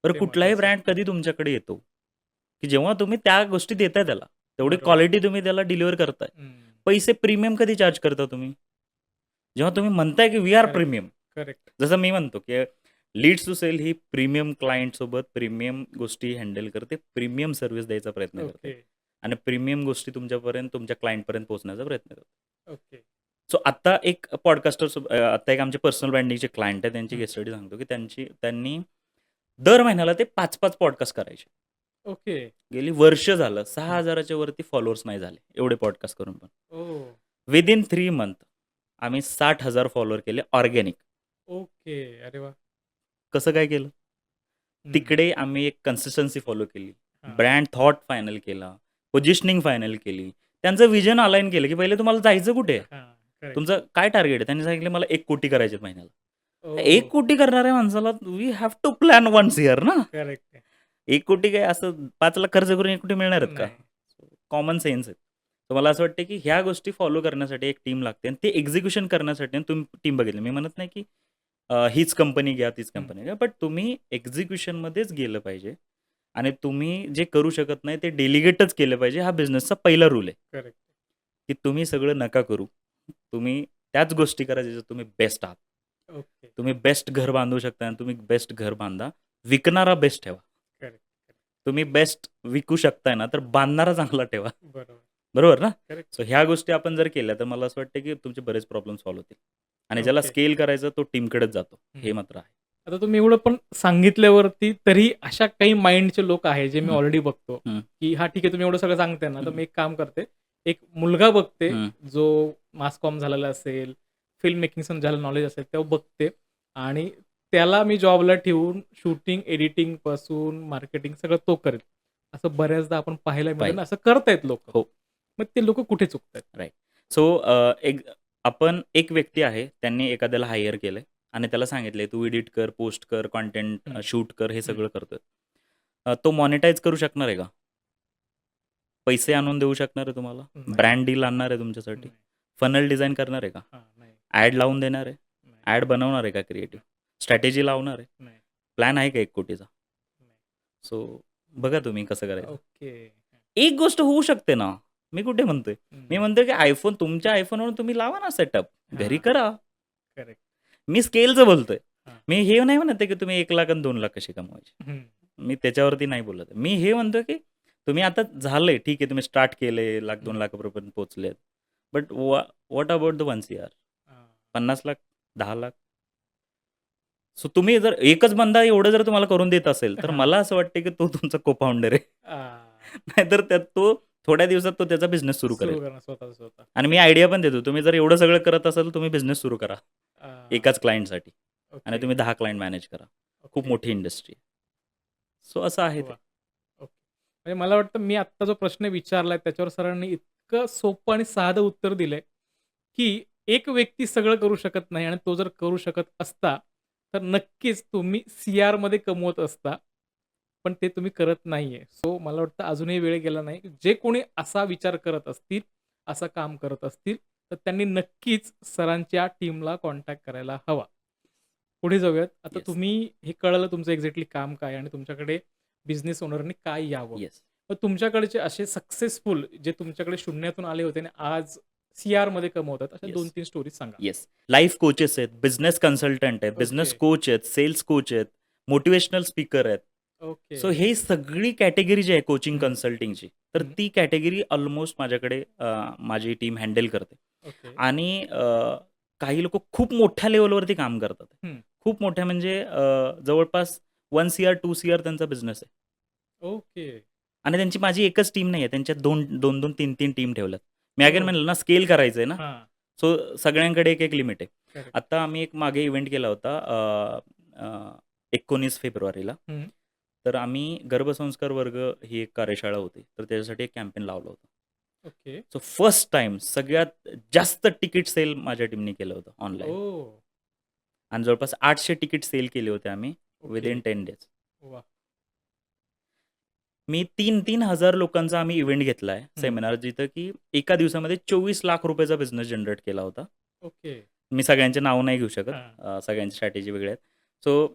बरं ते कुठलाही महत्वाचं आहे. ब्रँड कधी तुमच्याकडे येतो, की जेव्हा तुम्ही त्या गोष्टी देताय त्याला, तेवढी बरोबर. क्वालिटी तुम्ही त्याला डिलिव्हर करताय. हं. पैसे प्रीमियम कधी चार्ज करता तुम्ही? जेव्हा तुम्ही म्हणताय की we are correct. Premium. Correct. जसं मी म्हणतो, की लीड्स टू सेल ही प्रीमियम क्लायंटसोबत प्रीमियम गोष्टी हँडल करते. प्रीमियम सर्व्हिस द्यायचा प्रयत्न करते. ओके. आणि प्रीमियम गोष्टी तुमच्यापर्यंत तुमच्या क्लायंटपर्यंत पोहोचण्याचा प्रयत्न करते. ओके. सो आता एक आता एक आमचे पर्सनल ब्रँडिंगचे क्लायंट आहे. त्यांची हं. केस स्टडी सांगतो, की त्यांनी दर महिन्याला ते 5-5 पॉडकास्ट करायचे. ओके. गेली वर्ष झालं हं. 6,000च्या वरती फॉलोअर्स नाही झाले, एवढे पॉडकास्ट करून पण. ओह! विदिन 3 मंथ आम्ही 60,000 फॉलोअर केले ऑर्गॅनिक. ओके. अरे वाह! कसं काय केलं? हं. तिकडे आम्ही एक कन्सिस्टन्सी फॉलो केली. हां. ब्रँड थॉट फायनल केला. पोझिशनिंग फायनल केली. त्यांचं विजन अलाइन केलं, की पहिले तुम्हाला जायचं कुठे आहे? हां. करेक्ट. तुमचं काय टार्गेट आहे? त्यांनी सांगितलं मला 1,00,00,000 करायचे महिन्याला. ओह! 1,00,00,000 करणाऱ्या माणसाला we have to plan once year ना. करेक्ट आहे. 1,00,00,000 काय असं 5,00,000 खर्च करून 1,00,00,000 मिळणार आहेत का? नाही. कॉमन सेन्स आहे. तर मला असं वाटतं, की ह्या गोष्टी फॉलो करण्यासाठी एक टीम लागते आणि ते एक्झिक्युशन करण्यासाठी तुम्ही टीम बघितली. मी म्हणत नाही, की हीच कंपनी घ्या, तीच हं. कंपनी घ्या. बट तुम्ही एक्झिक्युशनमध्येच गेलं पाहिजे आणि तुम्ही जे करू शकत नाही ते डेलिगेटच केलं पाहिजे. हा बिझनेसचा पहिला रूल आहे, करेक्ट. की तुम्ही सगळं नका करू. तुम्ही त्याच गोष्टी करा ज्याच्यात तुम्ही बेस्ट आहात. ओके. तुम्ही बेस्ट घर बांधू शकता आणि तुम्ही बेस्ट घर बांधा. विकणारा बेस्ट ठेवा. करेक्ट. करेक्ट. तुम्ही बेस्ट विकू शकताय ना, तर बांधणारा चांगला ठेवा. बरोबर. बरोबर ना? करेक्ट. सो ह्या गोष्टी आपण जर केल्या, तर मला असं वाटतं, की तुमचे बरेच प्रॉब्लेम सॉल्व्ह होतील. आणि ज्याला ओके. स्केल करायचं तो टीमकडेच जातो. हे हं. मात्र आहे. आता तुम्ही एवढं पण सांगितल्यावरती तरी अशा काही माइंडचे लोक आहेत जे मी हं. ऑलरेडी बघतो, हं. की हां, ठीक आहे तुम्ही एवढं सगळं सांगताय ना, तर हं. मी एक काम करते. एक मुलगा बघते हं. जो मास कॉम झालेला असेल, फिल्म मेकिंग झालं नॉलेज असेल तेव्हा बघते आणि त्याला मी जॉबला ठेवून शूटिंग, एडिटिंगपासून मार्केटिंग सगळं तो करेल. असं बऱ्याचदा आपण पाहायला मिळतं आणि असं करतायत लोकं. हो. मग ते लोकं कुठे चुकतायत? राइट. सो एक व्यक्ती आहे, त्यांनी एखाद्याला हायर केलंय आणि त्याला सांगितलंय, "तू एडिट कर, पोस्ट कर, कंटेंट हं. शूट कर." हे हं. सगळं करतोय. तो मॉनिटाईज करू शकणार आहे का? पैसे आणून देऊ शकणार आहे तुम्हाला? नाही. ब्रँड डील आणणार आहे तुमच्यासाठी? नाही. फनल डिझाइन करणार आहे का? हां, नाही. ॲड लावून देणार आहे? नाही. ॲड बनवणार आहे का क्रिएटिव्ह? स्ट्रॅटेजी लावणार आहे? नाही. प्लॅन आहे का 1 कोटीचा? नाही. सो बघा तुम्ही कसं करायचं. ओके. एक गोष्ट होऊ शकते ना. मी कुठे म्हणतोय? मी म्हणतोय की iPhone तुमच्या iPhoneवरून तुम्ही लावा ना सेटअप. घरी हां. करा. करेक्ट. मी स्केलचं बोलतोय. हां. मी हे नाही म्हणत आहे की तुम्ही 1,00,000 आणि 2,00,000 कसे कमवायचे. हं. मी त्याच्यावरती नाही बोलत आहे. मी हे म्हणतोय की तुम्ही आता झालंय ठीक आहे तुम्ही स्टार्ट केले, लाख 2 लाखापर्यंत पोहोचलेत. But what about the 1 CR? हां. 50,00,000 10,00,000 सो तुम्ही जर एकच बंदा एवढं जर तुम्हाला करून देत असेल, तर हां. मला असं वाटतं की तो तुमचा को-फाउंडर आहे. आ, नाहीतर त्यात तो थोड्या दिवसात तो त्याचा बिझनेस सुरू करेल. सुरू करणं स्वतः. आणि मी आयडिया पण देतो. तुम्ही जर एवढं सगळं करत असाल, तुम्ही बिझनेस सुरू करा. आ, एकाच क्लायंटसाठी आणि ओके. तुम्ही 10 क्लायंट मॅनेज करा. खूप ओके. मोठी इंडस्ट्री आहे. सो असं आहे ते. वाह! ओके. म्हणजे मला वाटतं मी आत्ता जो प्रश्न विचारलाय त्याच्यावर सरांनी इतकं सोपं आणि साधं उत्तर दिलंय, की एक व्यक्ती सगळं करू शकत नाही आणि तो जर करू शकत असता, तर नक्कीच तुम्ही CRमध्ये कमवत असता. पण ते तुम्ही करत नाहीये. सो मला वाटतं अजूनही वेळ गेला नाही. जे कोणी असा विचार करत असतील, असं काम करत असतील, तर त्यांनी नक्कीच सरांच्या टीमला कॉन्टॅक्ट करायला हवा. पुढे जाऊयात. आता येस, तुम्ही हे कळलं तुमचं एक्झॅक्टली काम काय आणि तुमच्याकडे बिझनेस ओनरनी काय यावं. येस, तर तुमच्याकडचे असे सक्सेसफुल जे तुमच्याकडे शून्यातून आले होते आणि आज CRमध्ये कमवतात अशा येस, 2-3 स्टोरीज सांगा? येस. लाईफ कोचेस आहेत, बिझनेस कन्सल्टंट आहेत, ओके. बिझनेस कोच आहेत, सेल्स कोच आहेत, मोटिव्हेशनल स्पीकर आहेत. ओके. सो हे सगळी कॅटेगरी जी आहे कोचिंग हं. कन्सल्टिंगची, तर हं. ती कॅटेगरी ऑलमोस्ट माझ्याकडे माझी टीम हँडल करते. ओके. आणि काही लोकं खूप मोठ्या लेव्हलवरती काम करतात. हं. खूप मोठ्या म्हणजे जवळपास 1 सीआर, 2 सीआर त्यांचा बिझनेस आहे. ओके. आणि त्यांची माझी एकच टीम नाहीये. त्यांच्यात 2-2, 3-3 टीम ठेवल्यात. मी अगेन ओह! म्हणलं ना स्केल करायचंय ना, हां. सो सगळ्यांकडे एक लिमिट आहे. करेक्ट. आता आम्ही एक मागे इव्हेंट केला होता अ, अ, 19 फेब्रुवारीला. हं. तर आम्ही गर्भसंस्कार वर्ग ही एक कार्यशाळा होती. तर त्याच्यासाठी एक कॅम्पेन लावलं होतं. ओके. सो फर्स्ट टाईम सगळ्यात जास्त तिकीट सेल माझ्या टीमने केलं होतं ऑनलाईन. ओह! आणि जवळपास 800 तिकीट सेल केले होते आम्ही ओके. Within 10 days. वाह! मी 3,000 लोकांचा आम्ही इव्हेंट घेतलाय, हं. सेमिनार जिथं की एका दिवसामध्ये 24 लाख रुपयाचा बिझनेस जनरेट केला होता. ओके. मी सगळ्यांचे नाव नाही घेऊ शकत. हां. सगळ्यांची स्ट्रॅटेजी वेगळ्या आहेत. सो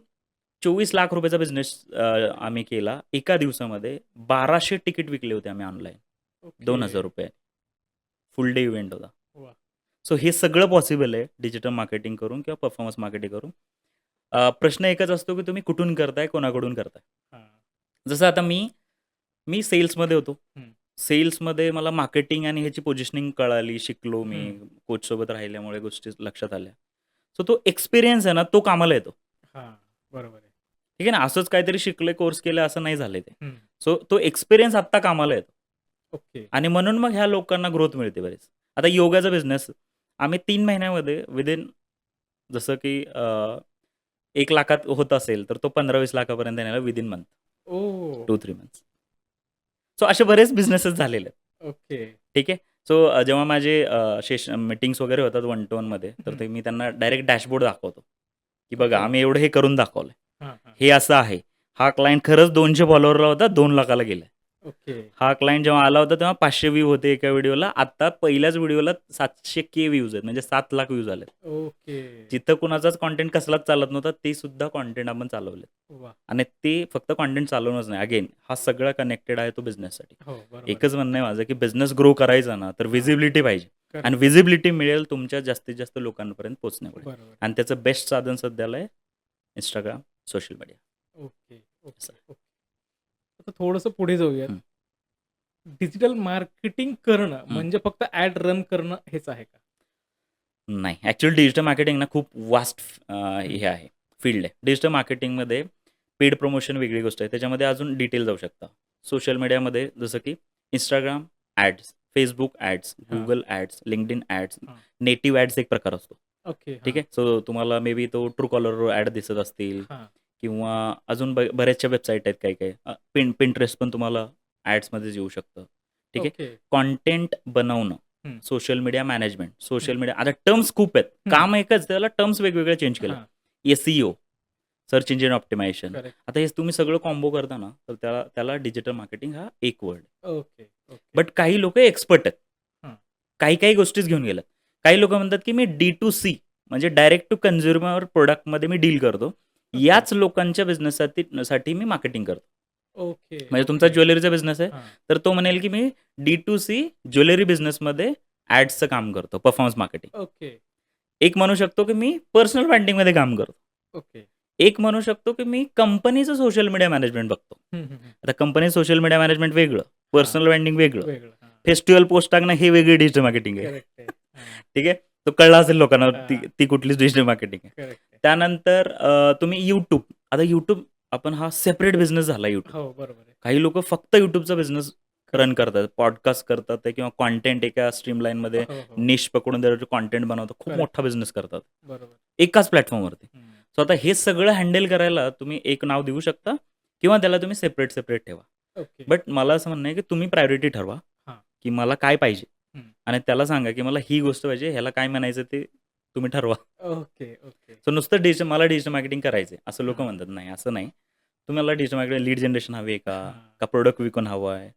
24 लाख रुपयाचा बिझनेस आम्ही केला. एका दिवसामध्ये 1200 तिकीट विकले होते आम्ही ऑनलाईन. ओके. ₹2,000 फुल डे इव्हेंट होता. वाह! सो हे सगळं पॉसिबल आहे डिजिटल मार्केटिंग करून किंवा परफॉर्मन्स मार्केटिंग करून. प्रश्न एकच असतो की तुम्ही कुठून करताय, कोणाकडून करताय. हां. जसं आता मी सेल्समध्ये होतो. हं. सेल्समध्ये मला मार्केटिंग आणि ह्याची पोझिशनिंग कळाली, शिकलो मी. हं. कोचसोबत राहिल्यामुळे गोष्टी लक्षात आल्या. सो तो एक्सपिरियन्स आहे ना, तो कामाला येतो. हां. बरोबर आहे. ठीक आहे ना, असंच काहीतरी शिकले, कोर्स केले असं नाही झालंय ते. हं. सो तो एक्सपिरियन्स आत्ता कामाला येतो. ओके. आणि म्हणून मग ह्या लोकांना ग्रोथ मिळते बरीच. आता योगाचा बिझनेस आम्ही 3 महिन्यामध्ये विदिन जसं की 1,00,000त होत असेल, तर तो 15-20 लाखापर्यंत नेला विदिन मंथ, ओह! 2-3 मंथ्स. सो असे बरेच बिझनेसेस झालेले आहेत. ओके. ठीक आहे. सो जेव्हा माझे मीटिंग्स वगैरे होतात 1 टू 1मध्ये, तर हं. ते मी त्यांना डायरेक्ट डॅशबोर्ड दाखवतो, की बघा ओके. आम्ही एवढं हे करून दाखवलंय. हां, हां. हे असं आहे. हा क्लायंट खरंच 200 फॉलोअरला होता, 2,00,000ला गेलाय. ओके. हा क्लायंट जेव्हा आला होता तेव्हा 500 व्ह्यू होते एका व्हिडिओला. आता पहिल्याच व्हिडिओला 700K व्ह्यूज आहेत. म्हणजे 7,00,000 व्ह्यूज आलेत. ओके. जिथं कुणाचाच कंटेंट कसलाच चालत नव्हता, ते सुद्धा कंटेंट आपण चालवलेत. वाह! आणि ते फक्त कंटेंट चालवणंच नाही. अगेन हा सगळा कनेक्टेड आहे तो बिझनेससाठी. हो, बरोबर आहे. एकच म्हणणं आहे माझं, की बिझनेस ग्रो करायचा ना, तर हां. व्हिजिबिलिटी पाहिजे. आणि करेक्ट. व्हिजिबिलिटी मिळेल तुमच्या जास्तीत जास्त लोकांपर्यंत पोहोचण्यामुळे. बरोबर आहे. आणि त्याचं बेस्ट साधन सध्याला आहे Instagram, सोशल मीडिया. ओके, असं ओके, ओके. आता थोडंसं पुढे जाऊयात. हं, डिजिटल मार्केटिंग करणं हं. म्हणजे फक्त ॲड रन करणं हेच आहे का? नाही. ॲक्चुअली डिजिटल मार्केटिंग ना खूप वास्ट हं. हे आहे, फील्ड आहे. डिजिटल मार्केटिंगमध्ये पेड प्रमोशन वेगळी गोष्ट आहे. त्याच्यामध्ये अजून डिटेल जाऊ शकता. सोशल मीडियामध्ये जसं की Instagram ॲड्स, Facebook ॲड्स, हां, Google ॲड्स, LinkedIn ॲड्स, हां. नेटिव्ह ॲड्स एक प्रकार असतो. ओके. ठीक हां, आहे. सो तुम्हाला मे बी तो Truecallerवर ॲड दिसत असतील हां. किंवा अजून बऱ्याचशा वेबसाईट आहेत काही-काही. Pinterest पण तुम्हाला ॲड्समध्येच येऊ शकतं. ठीक आहे. ओके. कंटेंट बनवणं, हं, सोशल मीडिया मॅनेजमेंट, हं, सोशल मीडिया आता टर्म्स खूप आहेत. हं. काम एकच त्याला टर्म्स वेगवेगळ्या चेंज केल्या. हां. SEO, search engine optimisation. Correct. आता हे तुम्ही सगळं कॉम्बो करता ना, तर त्याला त्याला डिजिटल मार्केटिंग हा एक वर्ड. Okay, okay. बट काही लोकं एक्सपर्ट आहेत. हां. काही-काही गोष्टीच घेऊन गेल्यात. काही लोकं म्हणतात, की मी D2C म्हणजे डायरेक्ट टू कन्झ्युमर प्रोडक्टमध्ये मी डील करतो. याच लोकांच्या बिझनेससाठी मी मार्केटिंग करतो. ओके, म्हणजे तुमचा ओके. ज्वेलरीचा बिझनेस आहे, हां. तर तो म्हणेल की मी D2C ज्वेलरी बिझनेसमध्ये ॲड्सचं काम करतो, परफॉर्मन्स मार्केटिंग. ओके, एक म्हणू शकतो की मी पर्सनल ब्रँडिंगमध्ये काम करतो. ओके. एक म्हणू शकतो की मी कंपनीचं सोशल मीडिया मॅनेजमेंट बघतो. हं, हं, हं. आता कंपनी सोशल मीडिया मॅनेजमेंट वेगळं, पर्सनल ब्रँडिंग वेगळं, वेगळं. हां. फेस्टिव्हल पोस्ट टाकणं हे वेगळी डिजिटल मार्केटिंग आहे. करेक्ट आहे. हां. ठीक आहे. तो कळला असेल लोकांना ती हां. ती कुठलीच डिजिटल मार्केटिंग आहे. करेक्ट आहे. त्यानंतर तुम्ही YouTube. आता YouTube आपण हा सेपरेट बिझनेस झाला YouTube. हो, बरोबर आहे. काही लोकं फक्त YouTubeचा बिझनेस रन करतात. पॉडकास्ट करतात ते किंवा कंटेंट एका स्ट्रीमलाईनमध्ये हो, हो. निश पकडून त्याच्यावर कंटेंट बनवतात. खूप Correct. मोठा बिझनेस करतात. बरोबर. एकाच प्लॅटफॉर्मवरती. हं. सो आता हे सगळं हँडल करायला तुम्ही एक नाव देऊ शकता किंवा त्याला तुम्ही सेपरेट ठेवा. ओके. बट मला असं म्हणणं आहे की तुम्ही प्रायोरिटी ठरवा, हां. की मला काय पाहिजे हं. आणि त्याला सांगा की मला ही गोष्ट पाहिजे, ह्याला काय म्हणायचं ते तुम्ही ठरवा. Okay, okay. सो नुसतं मला डिजिटल मार्केटिंग करायचं आहे, असं लोकं हां. म्हणतात. नाही, असं नाही. तुम्हाला डिजिटल मार्केटिंग लीड जनरेशन हवी आहे हां. का प्रोडक्ट विकून हवं आहे?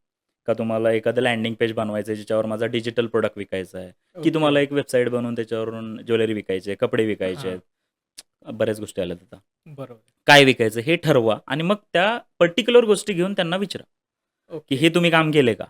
का तुम्हाला एखादं लँडिंग पेज बनवायचं आहे, ज्याच्यावर माझा डिजिटल प्रोडक्ट विकायचा आहे? की ओके. तुम्हाला एक वेबसाईट बनवून त्याच्यावरून ज्वेलरी विकायची आहे, कपडे विकायचे हां. आहेत? बऱ्याच गोष्टी आल्यात आता. बरोबर. काय विकायचं हे ठरवा आणि मग त्या पर्टिक्युलर गोष्टी घेऊन त्यांना विचारा, की ओके. हे तुम्ही काम केलंय का?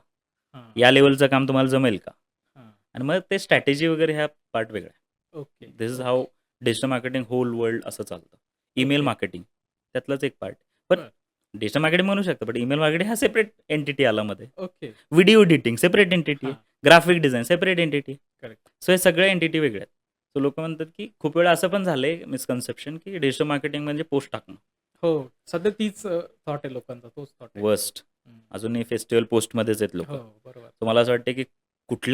हां. या लेव्हलचं काम तुम्हाला जमेल का? हां. आणि मग ते स्ट्रॅटेजी वगैरे ह्या पार्ट वेगळा आहे. Okay. This is okay. How digital marketing whole world असं चालतं. Email okay. मार्केटिंग त्यातलाच एक पार्ट. पण बरं. डिजिटल मार्केटिंग म्हणू शकतो, बट ईमेल मार्केटिंग हा सेपरेट एंटिटी आला मध्ये. Okay. Video editing separate entity आहे. हां. Graphic design separate entity. Correct. So हे सगळे एंटिटी वेगळे आहेत. सो लोकं म्हणतात, की खूप वेळा असं पण झालंय मिसकन्सेप्शन, की डिजिटल मार्केटिंग म्हणजे पोस्ट टाकणं. हो. सध्या तीच थॉट आहे लोकांचा. तोच थॉट आहे. वर्स्ट. हं. अजूनही फेस्टिव्हल पोस्टमध्येच आहेत लोकं. हो, बरोबर. सो मला असं वाटतं, की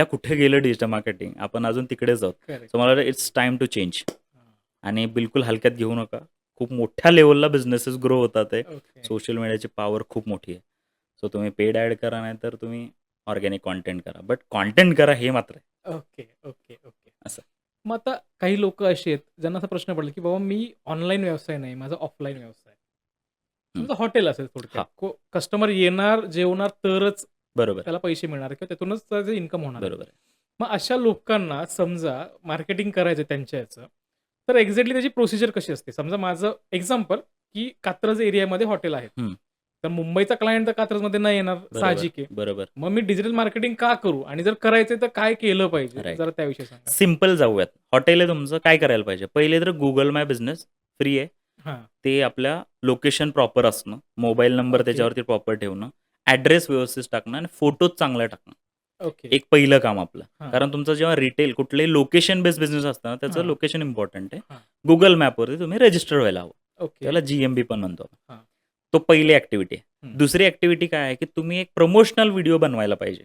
कुठे गेलं डिजिटल मार्केटिंग? आपण अजून तिकडेच आहोत. करेक्ट. सो मला वाटतं इट्स टाईम टू चेंज. हां. आणि बिलकुल हलक्यात घेऊ नका. खूप मोठ्या लेव्हलला बिझनेसेस ग्रो होतात आहे. ओके. सोशल मीडियाची पॉवर खूप मोठी आहे. सो तुम्ही पेड ॲड करा, नाहीतर तुम्ही ऑर्गॅनिक कंटेंट करा. बट कंटेंट करा हे मात्र आहे. Okay, okay, okay. असं. मग आता काही लोकं अशी आहेत, ज्यांना असा प्रश्न पडला, की बाबा मी ऑनलाईन व्यवसाय नाही, माझा ऑफलाईन व्यवसाय आहे. हं. समजा हॉटेल असेल थोडक्यात. हां. कस्टमर येणार, जेवणार तरच बरोबर, त्याला पैसे मिळणार किंवा त्यातूनच त्याचं इन्कम होणार आहे. बरोबर आहे. मग अशा लोकांना समजा मार्केटिंग करायचं त्यांच्या ह्याचं, तर एक्झॅक्टली त्याची प्रोसिजर कशी असते? समजा माझं एक्झाम्पल, की कात्रज एरियामध्ये हॉटेल आहेत. हं. तर मुंबईचा क्लायंट तर कात्रजमध्ये नाही येणार, बरोबर, साहजिक आहे. बरोबर. मग मी डिजिटल मार्केटिंग का करू? आणि जर करायचंय तर काय केलं पाहिजे? राइट. जरा त्याविषयी सांगा. सिंपल जाऊयात. हॉटेल आहे तुमचं, काय करायला पाहिजे? पहिले तर Google माय बिझनेस फ्री आहे. हां. ते आपल्या लोकेशन प्रॉपर असणं, मोबाईल नंबर ओके. त्याच्यावरती प्रॉपर ठेवणं, ॲड्रेस व्यवस्थित टाकणं आणि फोटोज चांगला टाकणं. ओके. एक पहिलं काम आपलं. हां. कारण तुमचं जेव्हा रिटेल कुठलंही लोकेशन बेस्ड बिझनेस असतं ना, त्याचं हां. लोकेशन इम्पॉर्टंट आहे. हां. Google मॅपवरती तुम्ही रजिस्टर व्हायला हवं. ओके. त्याला GMB पण म्हणतो आपण. हां. तो पहिली ॲक्टिव्हिटी आहे. हं. दुसरी ॲक्टिव्हिटी काय आहे, की तुम्ही एक प्रमोशनल व्हिडिओ बनवायला पाहिजे,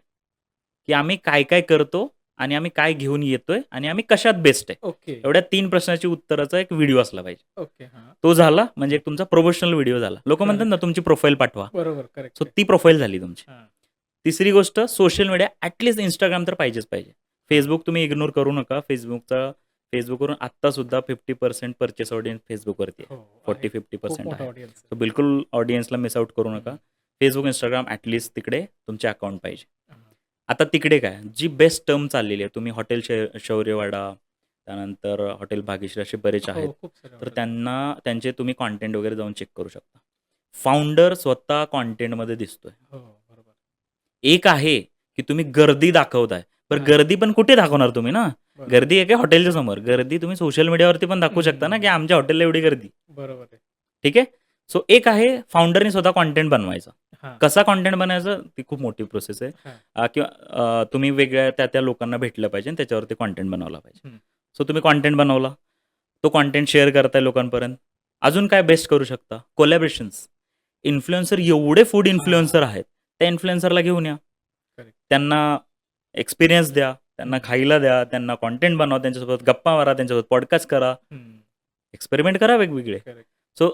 की आम्ही काय करतो आणि आम्ही काय घेऊन येतोय आणि आम्ही कशात बेस्ट आहे. ओके. एवढ्या 3 प्रश्नाची उत्तराचा एक व्हिडिओ असला पाहिजे. ओके. हां. तो झाला म्हणजे एक तुमचा प्रोमोशनल व्हिडिओ झाला. लोकं म्हणतात ना, तुमची प्रोफाईल पाठवा. बरोबर. करेक्ट सो आहे. ती प्रोफाईल झाली तुमची. हां. तिसरी गोष्ट सोशल मीडिया ॲटलीस्ट Instagram तर पाहिजेच पाहिजे. Facebook तुम्ही इग्नोर करू नका. Facebookवरून आत्तासुद्धा 50% पर्चेस ऑडियन्स Facebookवरती आहे. हो. आहे. 40-50% खूप मोठा आहे. ऑडियन्स आहे. तर बिलकुल ऑडियन्सला मिस आउट करू नका. हं. Facebook, Instagram ॲटलीस्ट तिकडे तुमचे अकाउंट पाहिजे. हां. आता तिकडे काय जी बेस्ट टर्म चाललेली आहे, तुम्ही हॉटेल शौर्यवाडा, त्यानंतर हॉटेल भाग्यश्री असे बरेच आहेत. हो. खूप सारे तर हॉटेल. त्यांचे तुम्ही कंटेंट वगैरे जाऊन चेक करू शकता. फाउंडर स्वतः कंटेंटमध्ये दिसतोय. हो. बरोबर. एक आहे, की तुम्ही गर्दी दाखवताय. पण हां. गर्दी पण कुठे दाखवणार तुम्ही ना? बरोबर. गर्दी आहे का हॉटेलच्या समोर? गर्दी तुम्ही सोशल मीडियावरती पण दाखवू शकता ना, की आमच्या हॉटेलला एवढी गर्दी. बरोबर आहे. ठीक आहे? सो एक आहे फाउंडरनी स्वतः कंटेंट बनवायचा. हां. कसा कंटेंट बनायचा ती खूप मोठी प्रोसेस आहे. हां. किंवा तुम्ही वेगळ्या त्या लोकांना भेटलं पाहिजे आणि त्याच्यावरती कंटेंट बनवला पाहिजे. हं. सो तुम्ही कंटेंट बनवला. तो कंटेंट शेअर करताय लोकांपर्यंत. अजून काय बेस्ट करू शकता? कोलॅबोरेशन्स. इन्फ्लुएन्सर एवढे फूड इन्फ्लुएन्सर आहेत. त्या इन्फ्लुएन्सरला घेऊन या. करेक्ट. त्यांना एक्सपिरियन्स द्या, त्यांना खायला द्या, त्यांना कंटेंट बनवा, त्यांच्यासोबत गप्पा मारा, त्यांच्यासोबत पॉडकास्ट करा, हं. एक्सपेरिमेंट करा वेगवेगळे. करेक्ट. सो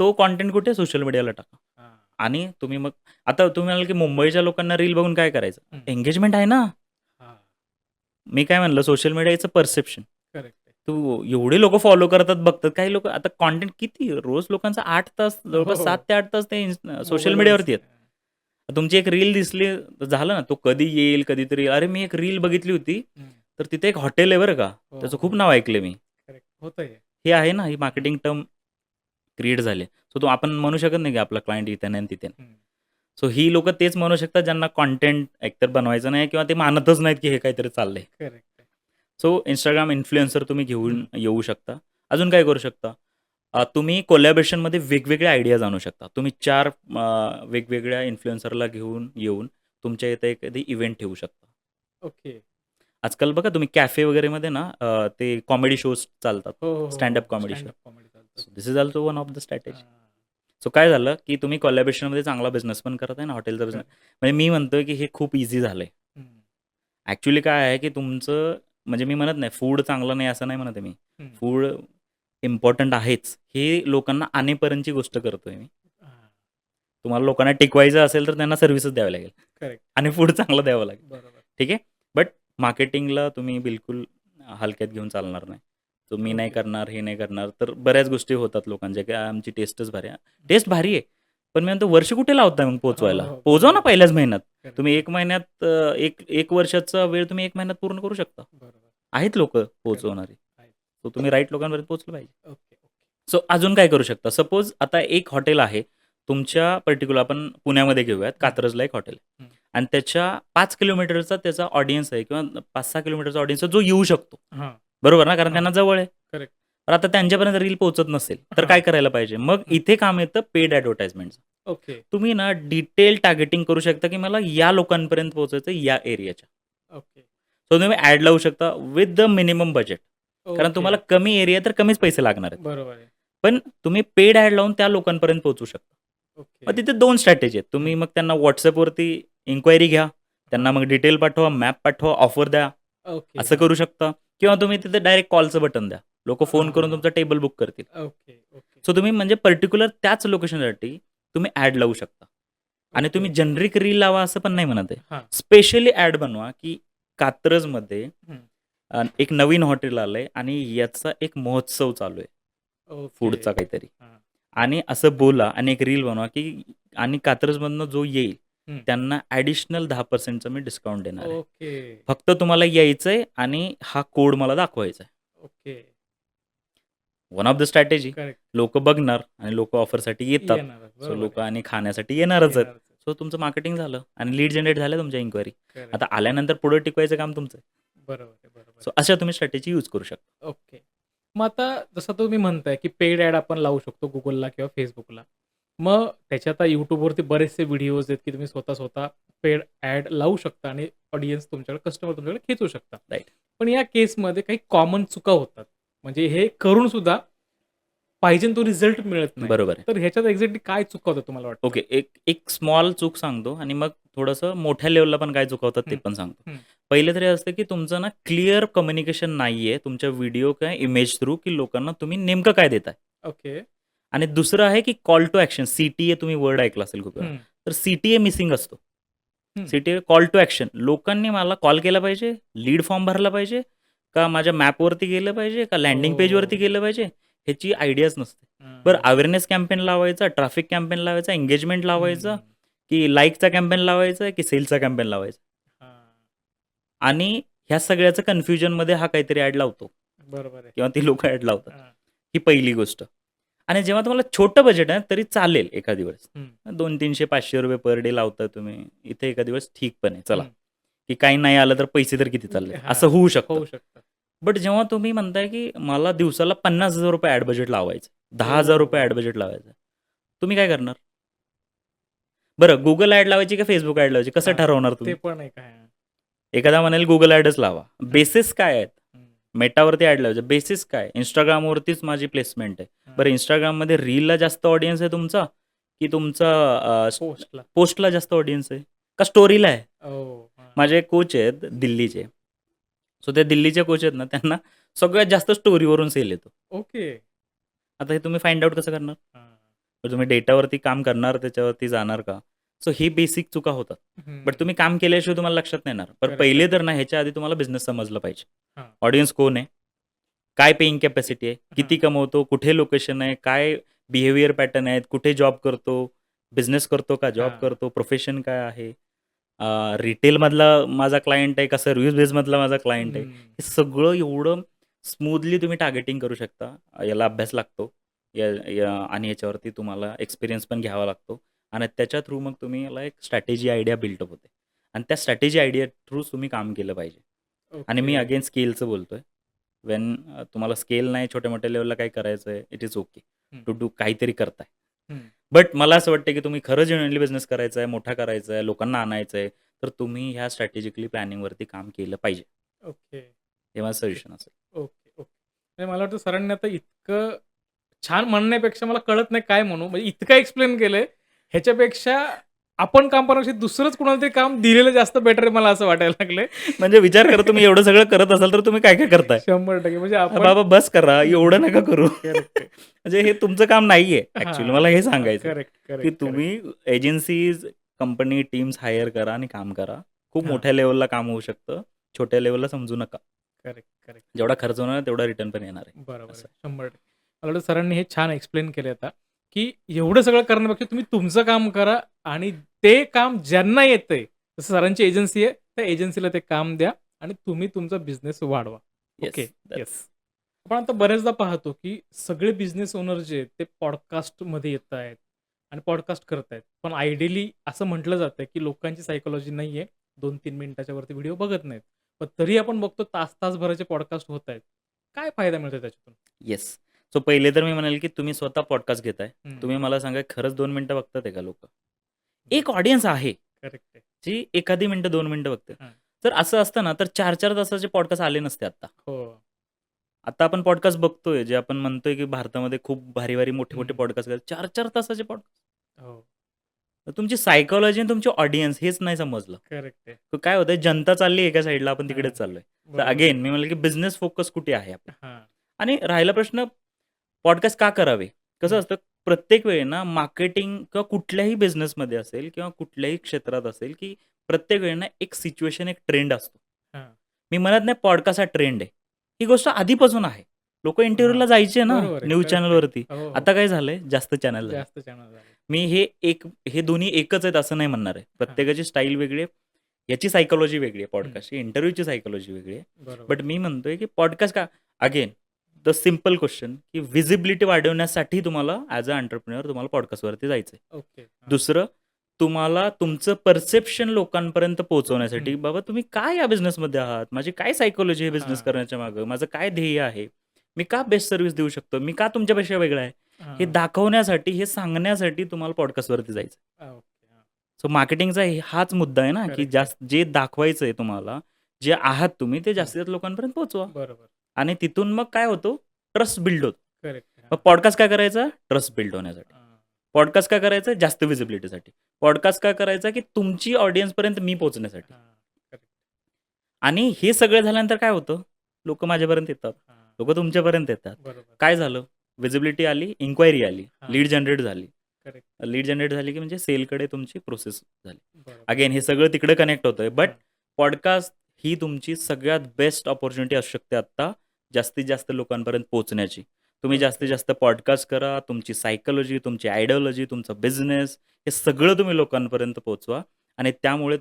तो कंटेंट कुठे सोशल मीडियाला टाका. हां. आणि तुम्ही मग आता तुम्ही म्हणाल, की मुंबईच्या लोकांना रील बघून काय करायचं? हं. एंगेजमेंट आहे ना. हां. मी काय म्हणलं social media is a perception. Correct आहे. तू एवढे लोकं फॉलो करतात, बघतात. काही लोकं आता कंटेंट किती रोज लोकांचा 8 तास जवळपास हो. 7 ते 8 तास ते सोशल मोबाईलवरच. मीडियावरती आहेत. तुमची एक रील दिसली तर झालं ना, तो कधी येईल, कधीतरी येईल. अरे मी एक रील बघितली होती, हं. तर तिथे एक हॉटेल आहे बरं का. हो, त्याचं हो. खूप नाव ऐकलंय मी. करेक्ट. होतंय. हे आहे ना, ही मार्केटिंग टर्म क्रिएट झाली. सो तो आपण म्हणू शकत नाही की आपला क्लायंट इथे नाही आणि तिथे नाही. हं. सो ही लोकं तेच म्हणू शकतात ज्यांना कंटेंट एकतर बनवायचं नाही किंवा ते मानतच नाहीत की हे काहीतरी चाललंय. करेक्ट आहे. सो Instagram इन्फ्लुएन्सर तुम्ही घेऊन हं. येऊ शकता. अजून काय करू शकता? तुम्ही कोलॅबोरेशनमध्ये वेगवेगळे आयडियाज आणू शकता. तुम्ही 4 वेगवेगळ्या इन्फ्लुएन्सरला घेऊन येऊन तुमच्या इथे एखादी इव्हेंट ठेवू शकता. ओके. आजकाल बघा तुम्ही कॅफे वगैरेमध्ये ना ते कॉमेडी शोज चालतात. हो, हो, हो, स्टँड हो. Up comedy show. Stand comedy चालतं. So this is also one of the strategy. हां. सो काय झालं, की तुम्ही कोलॅबोरेशनमध्ये चांगला बिझनेस पण करत आहे ना, हॉटेलचा बिझनेस. करेक्ट. म्हणजे मी म्हणतोय, की हे खूप ईझी झालंय. हं. ॲक्चुअली काय आहे, की तुमचं म्हणजे मी म्हणत नाही फूड चांगलं नाही असं नाही म्हणत आहे मी. हं. फूड इम्पॉर्टंट आहेच. हे लोकांना आणेपर्यंतची गोष्ट करतोय मी. हां. तुम्हाला लोकांना टिकवायचं असेल तर त्यांना सर्व्हिसच द्यावी लागेल करेक्ट. आणि फूड चांगलं द्यावं लागेल. बरोबर. ठीक आहे. बट मार्केटिंगला तुम्ही बिलकुल हलक्यात घेऊन चालणार नाही. तुम्ही नाही ओके. करणार, हे नाही करणार, तर बऱ्याच गोष्टी होतात लोकांच्या, की आमची टेस्टच भारी आहे. टेस्ट भारी आहे. पण मी म्हणतो वर्ष कुठे लावताय मग हो, पोहोचवायला? हो. पोहोचवा ना बरोबर. पहिल्याच महिन्यात. करेक्ट, तुम्ही 1 करेक्ट. महिन्यात एक वर्षाचा वेळ तुम्ही 1 महिन्यात पूर्ण करू शकता. बरोबर. आहेत लोकं करेक्ट. पोहोचवणारी. आहे. सो तुम्ही राईट लोकांपर्यंत पोहोचलं पाहिजे. Okay, okay. सो अजून काय करू शकता? सपोज आता एक हॉटेल आहे. तुमच्या पर्टिक्युलर आपण पुण्यामध्ये घेऊयात. हं. कात्रजला एक हॉटेल आहे. हं. आणि त्याच्या 5 किलोमीटरचा त्याचा ऑडियन्स आहे किंवा 5-6 किलोमीटरचा ऑडियन्स आहे जो येऊ शकतो. हां. बरोबर ना? कारण हां. त्यांना जवळ आहे. करेक्ट. तर आता त्यांच्यापर्यंत रील पोहोचत नसेल, तर हां. काय करायला पाहिजे? मग हं. इथे काम येतं पेड ॲडव्हर्टाइजमेंटचं. ओके, तुम्ही ना डिटेल टार्गेटिंग करू शकता, की मला या लोकांपर्यंत पोहोचायचं या एरियाच्या. ओके, सो तुम्ही ॲड लावू शकता विथ द मिनिमम बजेट. कारण ओके. तुम्हाला कमी एरिया तर कमीच पैसे लागणार आहेत. बरोबर आहे. पण तुम्ही पेड ॲड लावून त्या लोकांपर्यंत पोहोचू शकता. ओके. मग तिथे 2 स्ट्रॅटेजी आहेत. तुम्ही हं. मग त्यांना WhatsAppवरती इन्क्वायरी घ्या. त्यांना हां. मग डिटेल पाठवा, मॅप पाठवा, ऑफर द्या. ओके. असं हां. करू शकता किंवा तुम्ही तिथे डायरेक्ट कॉलचं बटन द्या. लोकं फोन करून हां. तुमचा टेबल बुक करतील. Okay, okay. सो तुम्ही म्हणजे पर्टिक्युलर त्याच लोकेशनसाठी तुम्ही ॲड लावू शकता. आणि ओके, तुम्ही ओके. जेनेरिक रील लावा असं पण नाही म्हणत आहे. हां. स्पेशली ॲड बनवा, की कात्रजमध्ये हं. एक नवीन हॉटेल आलंय आणि याचा एक महोत्सव चालू आहे. ओके. फूडचा काहीतरी. हां. आणि असं बोला आणि एक रील बनवा, की आणि कात्रजमधनं जो येईल हं. त्यांना ॲडिशनल 10% चा मी डिस्काउंट देणार आहे. ओके, फक्त तुम्हाला यायचंय आणि हा कोड मला दाखवायचा आहे. Okay. One of the strategy. Correct. लोकं बघणार आणि लोकं ऑफरसाठी येतात. येणारच. सो बरोबर लोकं आहे. आणि खाण्यासाठी येणारच आहेत. येणारच आहे. सो तुमचं मार्केटिंग झालं आणि लीड जनरेट झाल्या तुमच्या इन्क्वायरी. करेक्ट. आता आल्यानंतर पुढे टिकवायचं काम तुमचं आहे. बरोबर आहे, बरोबर सो आहे. अशा तुम्ही स्ट्रॅटेजी यूज करू शकता. ओके. मग आता जसं तुम्ही म्हणताय, की पेड ॲड आपण लावू शकतो Googleला किंवा Facebookला. मग त्याच्यात आता YouTubeवरती बरेचसे व्हिडिओज आहेत, की तुम्ही स्वतः पेड ॲड लावू शकता आणि ऑडियन्स तुमच्याकडे, कस्टमर तुमच्याकडे खेचू शकता. राइट. पण या केसमध्ये काही कॉमन चुका होतात. म्हणजे हे करून सुद्धा पाहिजे तो रिझल्ट मिळत नाही. बरोबर आहे. तर ह्याच्यात एक्झॅक्टली काय चुका होतात तुम्हाला वाटतं? ओके. एक स्मॉल चूक सांगतो आणि मग थोडंसं मोठ्या लेव्हलला पण काय चुका होतात ते हं, पण सांगतो. हं. पहिलं तरी असतं, की तुमचं ना क्लिअर कम्युनिकेशन नाहीये तुमच्या व्हिडिओ किंवा इमेज थ्रू, की लोकांना तुम्ही नेमकं काय देताय. ओके. आणि दुसरं आहे, की कॉल टू ॲक्शन CTA तुम्ही वर्ड ऐकला असेल खूप वेळा. हं, तर CTA मिसिंग असतो. हं. CTA call to action. लोकांनी मला कॉल केला पाहिजे, लीड फॉर्म भरला पाहिजे, का माझ्या मॅपवरती गेलं पाहिजे, का लँडिंग पेजवरती ओह! गेलं पाहिजे, ह्याची आयडियाच नसते. बरं हां. अवेअरनेस कॅम्पेन लावायचा, ट्रॅफिक कॅम्पेन लावायचा, एंगेजमेंट लावायचा, हं. की लाईकचा कॅम्पेन लावायचा, की सेलचा कॅम्पेन लावायचा. हां. आणि ह्या सगळ्याचं कन्फ्युजनमध्ये हा काहीतरी ॲड लावतो बरोबर आहे. किंवा ती लोकं ॲड लावतात. हां. ही पहिली गोष्ट. आणि जेव्हा तुम्हाला छोटं बजेट आहे तरी चालेल एखादी वेळेस. हं, 200-300-500 पर डे लावताय तुम्ही. इथे एखादी वेळेस ठीक पण आहे. चला, हं. की काही नाही आलं तर पैसे तर किती चालले. हां, असं होऊ शकतं. होऊ शकतं. बट जेव्हा तुम्ही म्हणताय, की मला दिवसाला ₹50,000 ॲड बजेट लावायचं, ₹10,000 ॲड ओह! बजेट लावायचं. तुम्ही काय करणार? बरं Google ॲड लावायची का Facebook ॲड लावायची? कसं हां, ठरवणार ते तुम्ही? पण एक आहे. एखादा म्हणेल Google ॲडच लावा. हं, बेसिस काय आहेत? हं, मेटावरती ॲड लावायचं. बेसिस काय? Instagramवरतीच माझी प्लेसमेंट आहे. हं. बरं Instagramमध्ये रीलला जास्त ऑडियन्स आहे तुमचा, की तुमचा पोस्टला. पोस्टला जास्त ऑडियन्स आहे? का स्टोरीला आहे? ओह! हां. माझे एक कोच आहेत दिल्लीचे. सो ते दिल्लीचे कोच आहेत ना, त्यांना सगळ्यात जास्त स्टोरीवरून सेल येतो. ओके. आता हे तुम्ही फाइंड आउट कसं करणार? हां. तर तुम्ही डेटावरती काम करणार, त्याच्यावरती जाणार का? सो ही बेसिक चुका होतात. हं. बट तुम्ही काम केल्याशिवाय तुम्हाला लक्षात नाही येणार. पण करेक्ट, पहिले करेक्ट. तर ना ह्याच्या आधी तुम्हाला बिझनेस समजलं पाहिजे. हां, ऑडियन्स कोण आहे? काय पेइंग कॅपॅसिटी आहे? किती हां. कमवतो? कुठे लोकेशन आहे? काय बिहेवियर पॅटर्न आहेत? कुठे जॉब करतो? बिझनेस करतो का जॉब हां. करतो? प्रोफेशन काय आहे? रिटेलमधला माझा क्लायंट आहे का सर्व्हिस बेसमधला माझा क्लायंट आहे? हं. हे सगळं एवढं स्मूथली तुम्ही टार्गेटिंग करू शकता. याला अभ्यास लागतो. आणि याच्यावरती तुम्हाला एक्सपिरियन्स पण घ्यावा लागतो आणि त्याच्या थ्रू मग तुम्ही याला एक स्ट्रॅटेजी आयडिया बिल्डअप होते आणि त्या स्ट्रॅटेजी आयडिया थ्रू तुम्ही काम केलं पाहिजे. आणि मी ओके. अगेन स्केलचं बोलतोय. वेन तुम्हाला स्केल नाही छोट्या-मोठ्या लेव्हलला काही करायचं आहे, इट इज ओके हं, टू डू काहीतरी करताय. हं. बट मला असं वाटतं, की तुम्ही खरं जेन्युइनली बिझनेस करायचा आहे, मोठा करायचा आहे, लोकांना आणायचं आहे, तर तुम्ही ह्या स्ट्रॅटेजिकली प्लॅनिंगवरती काम केलं पाहिजे. ओके, हे माझं ओके, सजेशन असेल. Okay, okay. म्हणजे मला वाटतं सरांनी आता इतकं छान म्हणण्यापेक्षा मला कळत नाही काय म्हणू. म्हणजे इतकं एक्सप्लेन केलंय, ह्याच्यापेक्षा आपण काम करण्यापेक्षा दुसरंच कुणाला तरी काम दिलेलं जास्त बेटर आहे मला असं वाटायला लागलंय. म्हणजे विचार करा तुम्ही एवढं सगळं करत असाल, तर तुम्ही काय-काय करताय? 100% म्हणजे आपण बाबा बस करा, एवढं नका करू. करेक्ट आहे. म्हणजे हे तुमचं काम नाहीये ॲक्चुअली मला हे हां, सांगायचंय, करेक्ट, की करेक्ट, करेक्ट. तुम्ही एजन्सीज, कंपनी, टीम्स हायर करा आणि काम करा. खूप हां, मोठ्या लेव्हलला काम होऊ शकतं. छोट्या लेव्हलला समजू नका. Correct, correct. जेवढा खर्च होणार तेवढा रिटर्न पण येणार आहे. बरोबर आहे. असं. 100% मला वाटतं सरांनी हे छान एक्सप्लेन केले आता, की एवढं सगळं करण्यापेक्षा तुम्ही तुमचं काम करा आणि ते काम ज्यांना येतंय, जसं सरांची एजन्सी आहे, त्या एजन्सीला ते काम द्या आणि तुम्ही तुमचा बिझनेस वाढवा. ओके. येस. येस. आपण आता बऱ्याचदा पाहतो, की सगळे बिझनेस ओनर जे आहेत, ते पॉडकास्टमध्ये येतायत आणि पॉडकास्ट करतायत. पण आयडियली असं म्हटलं जातं, की लोकांची सायकॉलॉजी नाहीये. 2-3 मिनिटाच्या वरती व्हिडिओ बघत नाहीत. पण तरी आपण बघतो तास-तासभराचे पॉडकास्ट होतायत. काय फायदा मिळतो त्याच्यातून? येस. सो पहिले तर मी म्हणेल, की तुम्ही स्वतः पॉडकास्ट घेताय. हं. तुम्ही मला सांगा खरंच 2 मिनिटं बघतात आहे का लोकं? एक ऑडियन्स आहे, करेक्ट आहे. जी एखादी मिनिटं 2 मिनिटं बघते. हां. जर असं असतं ना, तर 4-4 तासाचे पॉडकास्ट आले नसते आता. हो. आता आपण पॉडकास्ट बघतोय, जे आपण म्हणतोय, की भारतामध्ये खूप भारी-भारी, मोठे-मोठे हं. पॉडकास्ट आहेत. 4-4 तासाचे पॉडकास्ट. हो. तर तुमची सायकॉलॉजी आणि तुमची ऑडियन्स हेच नाही समजलं. करेक्ट आहे. तर काय होतंय, जनता चालली एका साईडला, आपण हां. तिकडेच चाललोय. तर बरोबर. अगेन मी म्हणेल, की बिझनेस फोकस कुठे आहे आपला? हां. आणि राहिला प्रश्न, पॉडकास्ट का करावे? कसं हं. असतं, प्रत्येक वेळी ना मार्केटिंग किंवा कुठल्याही बिझनेसमध्ये असेल किंवा कुठल्याही क्षेत्रात असेल, की प्रत्येक वेळी ना एक सिच्युएशन, एक ट्रेंड असतो. हां. मी म्हणत नाही पॉडकास्ट हा ट्रेंड आहे. ही गोष्ट आधीपासून आहे. लोकं हां. इंटरव्ह्यूला जायचे ना बरोबर आहे. न्यूज करेक्ट आहे. चॅनलवरती. हो, हो. आता काय झालंय, जास्त चॅनल झाले. जास्त चॅनल झाले. मी हे दोन्ही एकच आहेत असं नाही म्हणणार आहे. हां. प्रत्येकाची स्टाईल वेगळी आहे. याची सायकॉलॉजी वेगळी आहे हं. पॉडकास्टची, इंटरव्ह्यूची सायकॉलॉजी वेगळी आहे. बरोबर. बट मी म्हणतोय, की पॉडकास्ट का अगेन द सिंपल क्वेश्चन, की व्हिजिबिलिटी वाढवण्यासाठी तुम्हाला ॲज अ एंटरप्रेन्योर तुम्हाला पॉडकास्टवरती जायचंय. ओके. हां. दुसरं, तुम्हाला तुमचं परसेप्शन लोकांपर्यंत पोहोचवण्यासाठी, हं. बाबा तुम्ही काय या बिझनेसमध्ये आहात? माझी काय सायकॉलॉजी आहे बिझनेस हां. करण्याच्या मागे? माझं काय ध्येय आहे? मी का बेस्ट सर्व्हिस देऊ शकतो? मी का तुमच्यापेक्षा वेगळा आहे? हे हां. दाखवण्यासाठी, हे सांगण्यासाठी तुम्हाला पॉडकास्टवरती जायचं. ओके. हां. सो मार्केटिंगचा हाच मुद्दा आहे ना, की करेक्ट आहे. जे दाखवायचं आहे तुम्हाला, जे आहात तुम्ही, ते हं. जास्तीत जास्त लोकांपर्यंत पोहोचवा. बरोबर. आणि तिथून मग काय होतं, ट्रस्ट बिल्ड होतो. करेक्ट आहे. मग हां. पॉडकास्ट काय करायचा? ट्रस्ट बिल्ड होण्यासाठी. हां. पॉडकास्ट काय करायचं? जास्त व्हिजिबिलिटीसाठी. पॉडकास्ट काय करायचा? की तुमची ऑडियन्सपर्यंत मी पोहोचण्यासाठी. हां. करेक्ट. आणि हे सगळं झाल्यानंतर काय होतं? लोकं माझ्यापर्यंत येतात. हां. लोकं तुमच्यापर्यंत येतात. बरोबर. काय झालं? व्हिजिबिलिटी आली, इन्क्वायरी आली, हां. लीड जनरेट झाली. करेक्ट. लीड जनरेट झाली, की म्हणजे सेलकडे तुमची प्रोसेस झाली. बरोबर. अगेन हे सगळं तिकडे कनेक्ट होतंय. बट हां. पॉडकास्ट ही तुमची सगळ्यात बेस्ट अपॉर्च्युनिटी असू शकते आत्ता, जास्तीत जास्त लोकांपर्यंत पोहोचण्याची. तुम्ही जास्तीत ओके. जास्त पॉडकास्ट करा. तुमची सायकॉलॉजी, तुमची आयडिओलॉजी, तुमचा बिझनेस, हे सगळं तुम्ही लोकांपर्यंत पोहोचवा आणि त्यामुळे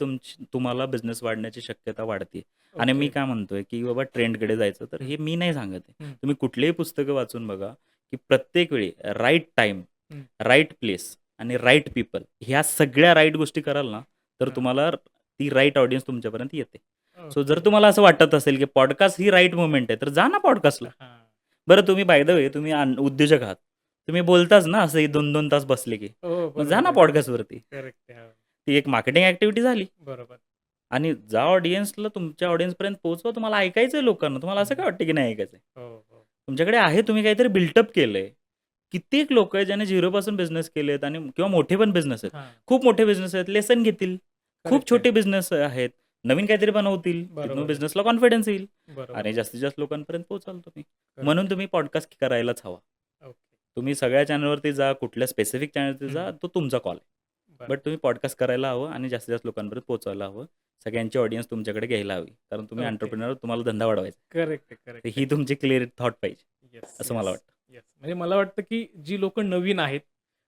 तुम्हाला बिझनेस वाढण्याची शक्यता वाढते. आणि मी ओके. काय म्हणतोय, की बाबा ट्रेंडकडे जायचं, तर हं. हे मी नाही सांगत आहे. हं. तुम्ही कुठलीही पुस्तकं वाचून बघा, की प्रत्येक वेळी राइट टाईम, हं. राइट प्लेस आणि राइट पीपल, ह्या सगळ्या राइट गोष्टी कराल ना, तर हां. तुम्हाला ती राइट ऑडियन्स तुमच्यापर्यंत येते. सो जर ओके. तुम्हाला असं वाटत असेल, की पॉडकास्ट ही राइट मोमेंट आहे, तर जा ना पॉडकास्टला. हां. बरं तुम्ही बाय द वे तुम्ही उद्योजक आहात. तुम्ही बोलताच ना असंही 2-2 तास बसले की. हो, मग जा बरोबर ना आहे. पॉडकास्टवरती. करेक्ट आहे. हो. ती एक मार्केटिंग ॲक्टिव्हिटी झाली. बरोबर. आणि ज्या ऑडियन्सला तुमच्या ऑडियन्सपर्यंत पोहोचवा, तुम्हाला ऐकायचंय लोकांना. तुम्हाला असं हं. काय वाटतं, की नाही ऐकायचंय? हो, हो. तुमच्याकडे आहे, तुम्ही काहीतरी बिल्टअप केलंय. कित्येक लोकं आहेत ज्याने झिरोपासून बिझनेस केलेत आणि किंवा मोठे पण बिझनेस आहेत. हां. खूप मोठे बिझनेस आहेत, लेसन घेतील. खूप करेक्ट आहे. छोटे बिझनेस आहेत, नवीन काहीतरी बनवतील. तिथून बरोबर आहे. बिझनेसला कॉन्फिडन्स येईल बरोबर आणि आहे. जास्तीत जास्त लोकांपर्यंत पोहोचाल तुम्ही. करेक्ट. म्हणून तुम्ही पॉडकास्ट करायलाच हवा. ओके. तुम्ही सगळ्या चॅनलवरती जा, कुठल्या स्पेसिफिक चॅनलवरती जा, हं. तो तुमचा कॉल आहे. बरं. बट तुम्ही पॉडकास्ट करायला हवं आणि जास्तीत जास्त लोकांपर्यंत पोहोचायला हवं. सगळ्यांची ऑडियन्स तुमच्याकडे घ्यायला हवी. कारण तुम्ही ओके. एंटरप्रेन्योर, तुम्हाला धंदा वाढवायचा आहे. करेक्ट आहे, तर करेक्ट ही आहे. तुमची क्लिअर थॉट पाहिजे, येस, असं मला येस, वाटतं. येस. म्हणजे मला वाटतं, की जी लोकं नवीन आहेत,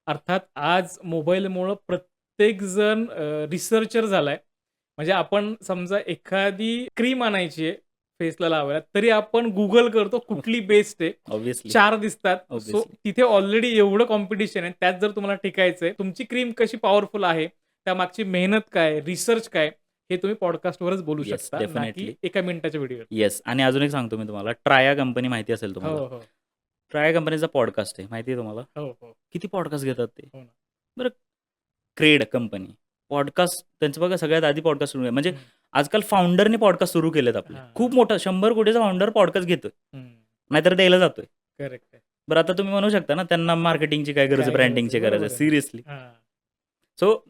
अर्थात आज मोबाईलमुळं प्रत्येकजण रिसर्चर झालाय. म्हणजे आपण समजा एखादी क्रीम आणायची आहे फेसला लावायला, तरी आपण Google करतो कुठली बेस्ट आहे. ऑब्व्हियसली. 4 दिसतात. So obviously. तिथे ऑलरेडी एवढं कॉम्पिटिशन आहे. त्यात जर तुम्हाला टिकायचंय, तुमची क्रीम कशी पॉवरफुल आहे, त्यामागची मेहनत काय, रिसर्च काय, हे तुम्ही पॉडकास्टवरच बोलू येस, शकता, ना की डेफिनेटली. एका मिनिटाच्या व्हिडिओवर. येस. आणि अजून एक सांगतो मी तुम्हाला, ट्राया कंपनी माहिती असेल तुम्हाला. हो, हो. ट्राया कंपनीचा पॉडकास्ट आहे. माहिती आहे तुम्हाला? हो, हो. किती पॉडकास्ट घेतात ते? हो ना. बरं, क्रेड कंपनी. पॉडकास्ट त्यांचं बघा सगळ्यात आधी पॉडकास्ट सुरू आहे. म्हणजे हं. आजकाल फाउंडरने पॉडकास्ट सुरू केलेत आपले. हां, खूप हां. मोठा 100 कोटीचा फाउंडर पॉडकास्ट घेतोय. हं. नाहीतर द्यायला जातोय. करेक्ट आहे. बरं, आता तुम्ही म्हणू शकता ना, त्यांना मार्केटिंगची काय गरज आहे, काय गरज आहे? ब्रँडिंगची गरज बरोबर आहे. आहे ना. सिरियसली. हां. सो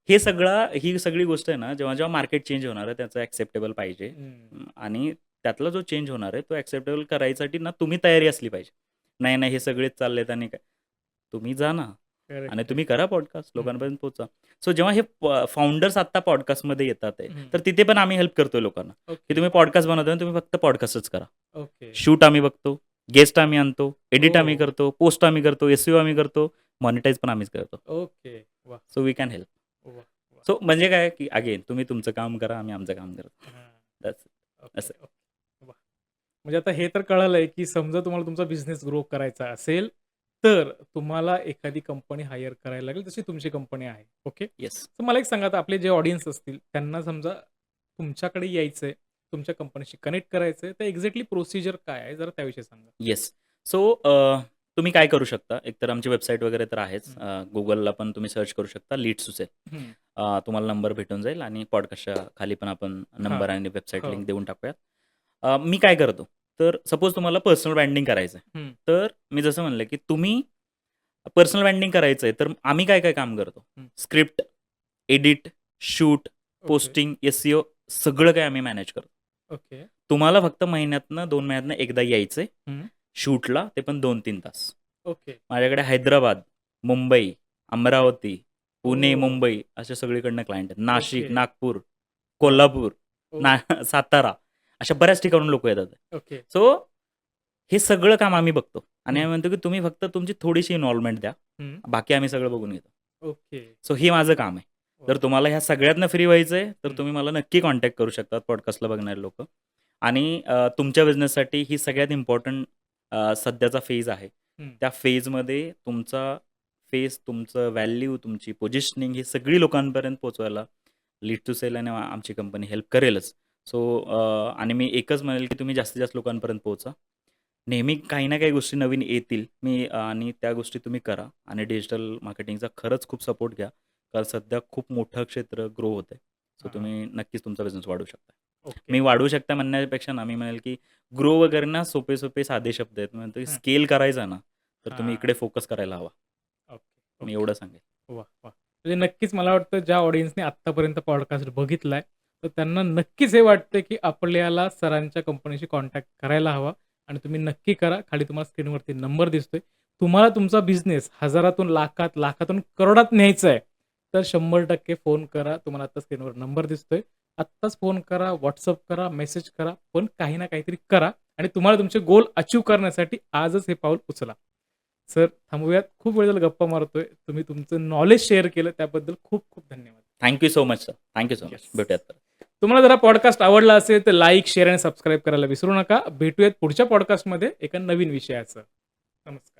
ही सगळी गोष्ट आहे ना, जेव्हा मार्केट चेंज होणार आहे, त्याचं ॲक्सेप्टेबल पाहिजे. हं. आणि त्यातला जो चेंज होणार आहे, तो ॲक्सेप्टेबल करायसाठी ना तुम्ही तयारी असली पाहिजे. नाही, हे सगळेच चाललेत आणि काय. तुम्ही जा ना करेक्ट आणि आहे. तुम्ही करा पॉडकास्ट, हं. लोकांपर्यंत पोहोचा. सो जेव्हा हे फाउंडर्स आत्ता पॉडकास्टमध्ये येतात आहे, हं. तर तिथे पण आम्ही हेल्प करतोय लोकांना, की ओके. तुम्ही पॉडकास्ट बनवताय ना, तुम्ही फक्त पॉडकास्टच करा. ओके. शूट आम्ही बघतो, गेस्ट आम्ही आणतो, एडिट आम्ही ओह! करतो, पोस्ट आम्ही करतो, एसईओ आम्ही करतो, मॉनिटाईज पण आम्हीच करतो. ओके. वाह! So we can help. वाह! वाह! सो म्हणजे काय, की अगेन तुम्ही तुमचं काम करा, आम्ही आमचं काम करतो. हां. दॅट्स ओके, असं. ओके. वाह! म्हणजे आता हे तर कळालंय, की समजा तुम्हाला तुमचा बिझनेस ग्रो करायचा असेल, तर तुम्हाला एखादी कंपनी हायर करायला लागेल, जशी तुमची कंपनी आहे. ओके. येस. तर मला एक सांगा, आता आपले जे ऑडियन्स असतील, त्यांना समजा तुमच्याकडे यायचंय, तुमच्या कंपनीशी कनेक्ट करायचंय, तर एक्झॅक्टली प्रोसिजर काय आहे? जरा त्याविषयी सांगा. येस. सो तुम्ही काय करू शकता, एकतर आमची वेबसाईट वगैरे तर आहेच. Googleला पण तुम्ही सर्च करू शकता, लीड्स टू सेल. हं. तुम्हाला नंबर भेटून जाईल आणि पॉडकास्टच्या खाली पण आपण नंबर हां. आणि वेबसाईट हो. लिंक देऊन टाकूयात. मी काय करतो, तर सपोज तुम्हाला पर्सनल ब्रँडिंग करायचं आहे, हं. तर मी जसं म्हणलं, की तुम्ही पर्सनल ब्रँडिंग करायचं आहे, तर आम्ही काय काम करतो, हं. Script, edit, shoot, okay. Posting, SEO सगळं काही आम्ही मॅनेज करतो. ओके. तुम्हाला फक्त महिन्यातनं 2 महिन्यातनं एकदा यायचंय हं. शूटला, ते पण 2-3 तास. ओके. माझ्याकडे हैदराबाद, मुंबई, अमरावती, पुणे, ओह! मुंबई अशा सगळीकडनं क्लायंट आहेत. नाशिक, ओके. नागपूर, वाह! कोल्हापूर, ओह! सातारा अशा बऱ्याच ठिकाणून लोकं येतात. ओके. सो हे सगळं काम आम्ही बघतो आणि हं. आम्ही म्हणतो, की तुम्ही फक्त तुमची थोडीशी इन्व्हॉल्वमेंट द्या. हं. बाकी आम्ही सगळं बघून घेतो. ओके. सो हे माझं काम आहे. वाह! जर तुम्हाला ह्या सगळ्यातनं फ्री व्हायचंय, तर हं. तुम्ही मला नक्की कॉन्टॅक्ट करू शकता, पॉडकास्टला बघणारे लोकं. आणि तुमच्या बिझनेससाठी ही सगळ्यात इम्पॉर्टंट सध्याचा फेज आहे. हं. त्या फेजमध्ये तुमचा फेस, तुमचं व्हॅल्यू, तुमची पोझिशनिंग ही सगळी लोकांपर्यंत पोहोचवायला लीड टू सेल आणि आमची कंपनी हेल्प करेलच. सो आणि मी एकच म्हणेल, की तुम्ही जास्तीत जास्त लोकांपर्यंत पोहोचा. नेहमी काही ना काही गोष्टी नवीन येतील. आणि त्या गोष्टी तुम्ही करा आणि डिजिटल मार्केटिंगचा खरंच खूप सपोर्ट घ्या. कारण सध्या खूप मोठं क्षेत्र ग्रो होतंय. सो हां, हां. तुम्ही नक्कीच तुमचा बिझनेस वाढवू शकता. ओके. मी वाढवू शकता म्हणण्यापेक्षा ना, मी म्हणेल, की ग्रो वगैरे ना सोपे साधे शब्द आहेत. मी म्हणतो, की हं. स्केल करायचा ना, तर तुम्ही हां. इकडे फोकस करायला हवा. ओके, मी ओके. एवढं सांगेन. वाह! वाह! म्हणजे नक्कीच मला वाटतं ज्या ऑडियन्सने आत्तापर्यंत पॉडकास्ट बघितलाय, तर त्यांना नक्कीच हे वाटतं, की आपल्याला सरांच्या कंपनीशी कॉन्टॅक्ट करायला हवा आणि तुम्ही नक्की करा. खाली तुम्हाला स्क्रीनवरती नंबर दिसतोय. तुम्हाला तुमचा बिझनेस हजारातून लाखात, लाखातून करोडात न्यायचा आहे, तर 100% फोन करा. तुम्हाला आता स्क्रीनवर नंबर दिसतोय. आत्ताच फोन करा, WhatsApp करा, मेसेज करा, पण काही ना काहीतरी करा आणि तुम्हाला तुमचे गोल अचीव्ह करण्यासाठी आजच हे पाऊल उचला. सर थांबूयात. खूप वेळ झाला गप्पा मारतोय. तुम्ही तुमचं नॉलेज शेअर केलं त्याबद्दल खूप खूप धन्यवाद. Thank so much sir. Thank so much. Yes. भेटूयात परत. तुम्हाला जर हा पॉडकास्ट आवडला असेल तर लाईक, शेअर आणि सबस्क्राईब करायला विसरू नका. भेटूयात पुढच्या पॉडकास्टमध्ये एका नवीन विषयासह. नमस्कार.